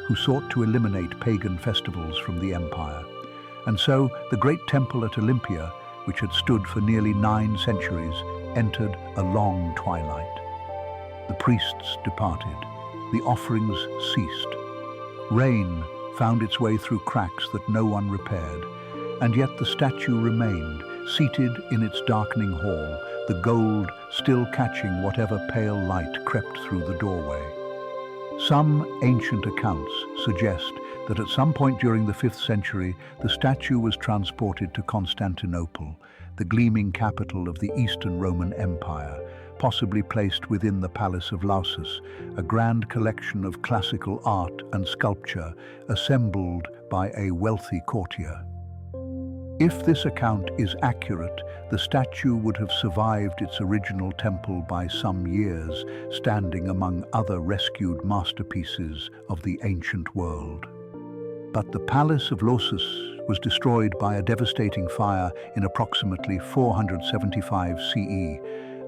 who sought to eliminate pagan festivals from the empire. And so the great temple at Olympia, which had stood for nearly 9 centuries, entered a long twilight. The priests departed, the offerings ceased. Rain found its way through cracks that no one repaired, and yet the statue remained, seated in its darkening hall, the gold still catching whatever pale light crept through the doorway. Some ancient accounts suggest that at some point during the 5th century, the statue was transported to Constantinople, the gleaming capital of the Eastern Roman Empire, possibly placed within the Palace of Lausus, a grand collection of classical art and sculpture assembled by a wealthy courtier. If this account is accurate, the statue would have survived its original temple by some years, standing among other rescued masterpieces of the ancient world. But the palace of Lausus was destroyed by a devastating fire in approximately 475 CE,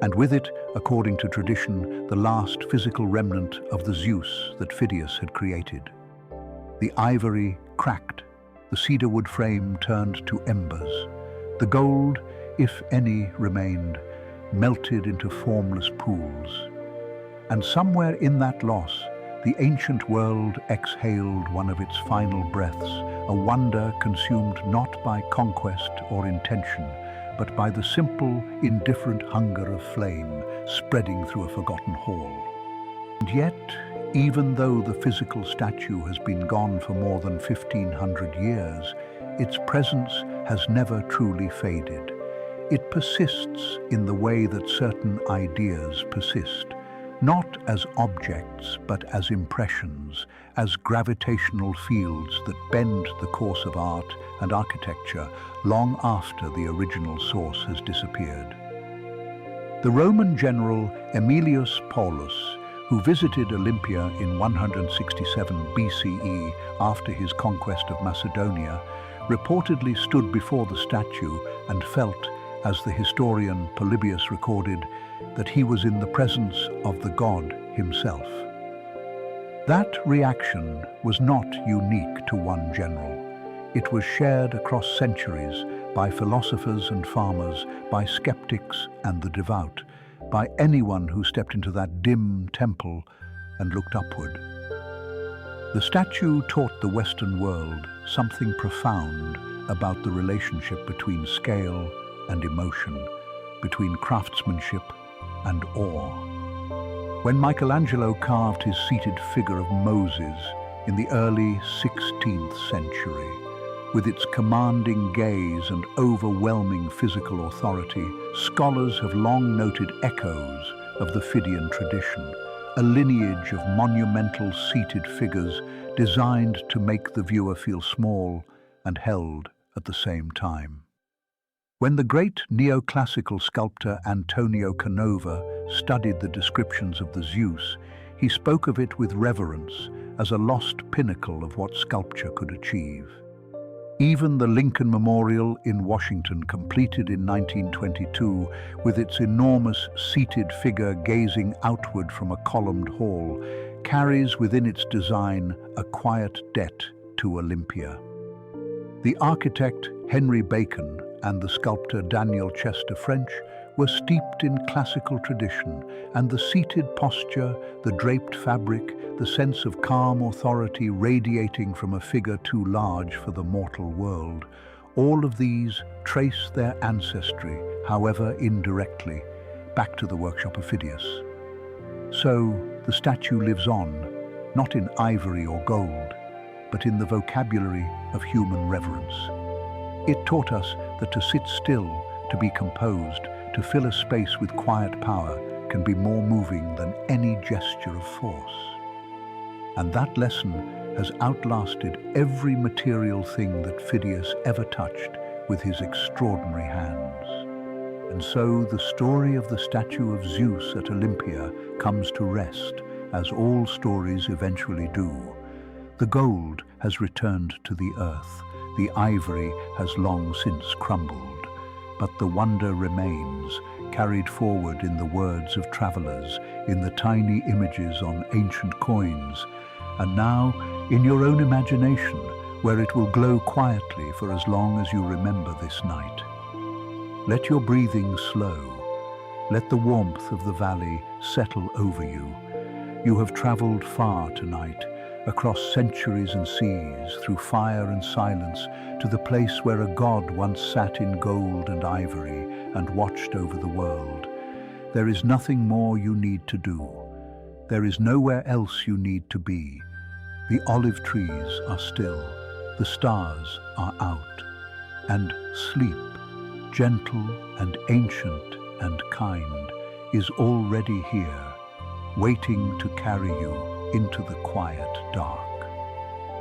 and with it, according to tradition, the last physical remnant of the Zeus that Phidias had created. The ivory cracked, the cedar wood frame turned to embers. The gold, if any remained, melted into formless pools. And somewhere in that loss, the ancient world exhaled one of its final breaths, a wonder consumed not by conquest or intention, but by the simple, indifferent hunger of flame spreading through a forgotten hall. And yet, even though the physical statue has been gone for more than 1,500 years, its presence has never truly faded. It persists in the way that certain ideas persist, not as objects, but as impressions, as gravitational fields that bend the course of art and architecture long after the original source has disappeared. The Roman general Aemilius Paulus, who visited Olympia in 167 BCE after his conquest of Macedonia, reportedly stood before the statue and felt, as the historian Polybius recorded, that he was in the presence of the god himself. That reaction was not unique to one general. It was shared across centuries by philosophers and farmers, by skeptics and the devout, by anyone who stepped into that dim temple and looked upward. The statue taught the Western world something profound about the relationship between scale and emotion, between craftsmanship and awe. When Michelangelo carved his seated figure of Moses in the early 16th century, with its commanding gaze and overwhelming physical authority, scholars have long noted echoes of the Phidian tradition, a lineage of monumental seated figures designed to make the viewer feel small and held at the same time. When the great neoclassical sculptor Antonio Canova studied the descriptions of the Zeus, he spoke of it with reverence as a lost pinnacle of what sculpture could achieve. Even the Lincoln Memorial in Washington, completed in 1922, with its enormous seated figure gazing outward from a columned hall, carries within its design a quiet debt to Olympia. The architect Henry Bacon and the sculptor Daniel Chester French were steeped in classical tradition, and the seated posture, the draped fabric, the sense of calm authority radiating from a figure too large for the mortal world, all of these trace their ancestry, however indirectly, back to the workshop of Phidias. So, the statue lives on, not in ivory or gold, but in the vocabulary of human reverence. It taught us that to sit still, to be composed, to fill a space with quiet power can be more moving than any gesture of force. And that lesson has outlasted every material thing that Phidias ever touched with his extraordinary hands. And so the story of the statue of Zeus at Olympia comes to rest, as all stories eventually do. The gold has returned to the earth, the ivory has long since crumbled, but the wonder remains, carried forward in the words of travelers, in the tiny images on ancient coins, and now in your own imagination, where it will glow quietly for as long as you remember this night. Let your breathing slow. Let the warmth of the valley settle over you. You have traveled far tonight, across centuries and seas, through fire and silence, to the place where a god once sat in gold and ivory and watched over the world. There is nothing more you need to do. There is nowhere else you need to be. The olive trees are still, the stars are out, and sleep, gentle and ancient and kind, is already here, waiting to carry you into the quiet dark.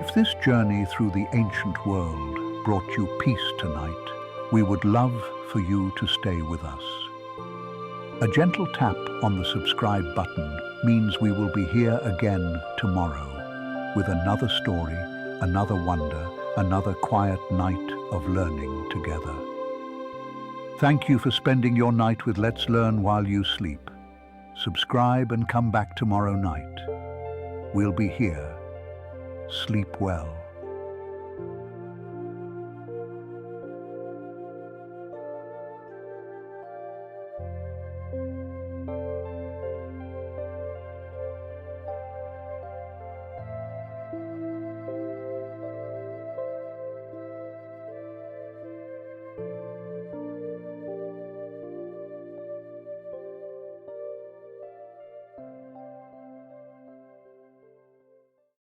If this journey through the ancient world brought you peace tonight, We would love for you to stay with us. A gentle tap on the subscribe button means we will be here again tomorrow with another story, another wonder, another quiet night of learning together. Thank you for spending your night with Let's Learn While You Sleep. Subscribe and come back tomorrow night. We'll be here. Sleep well.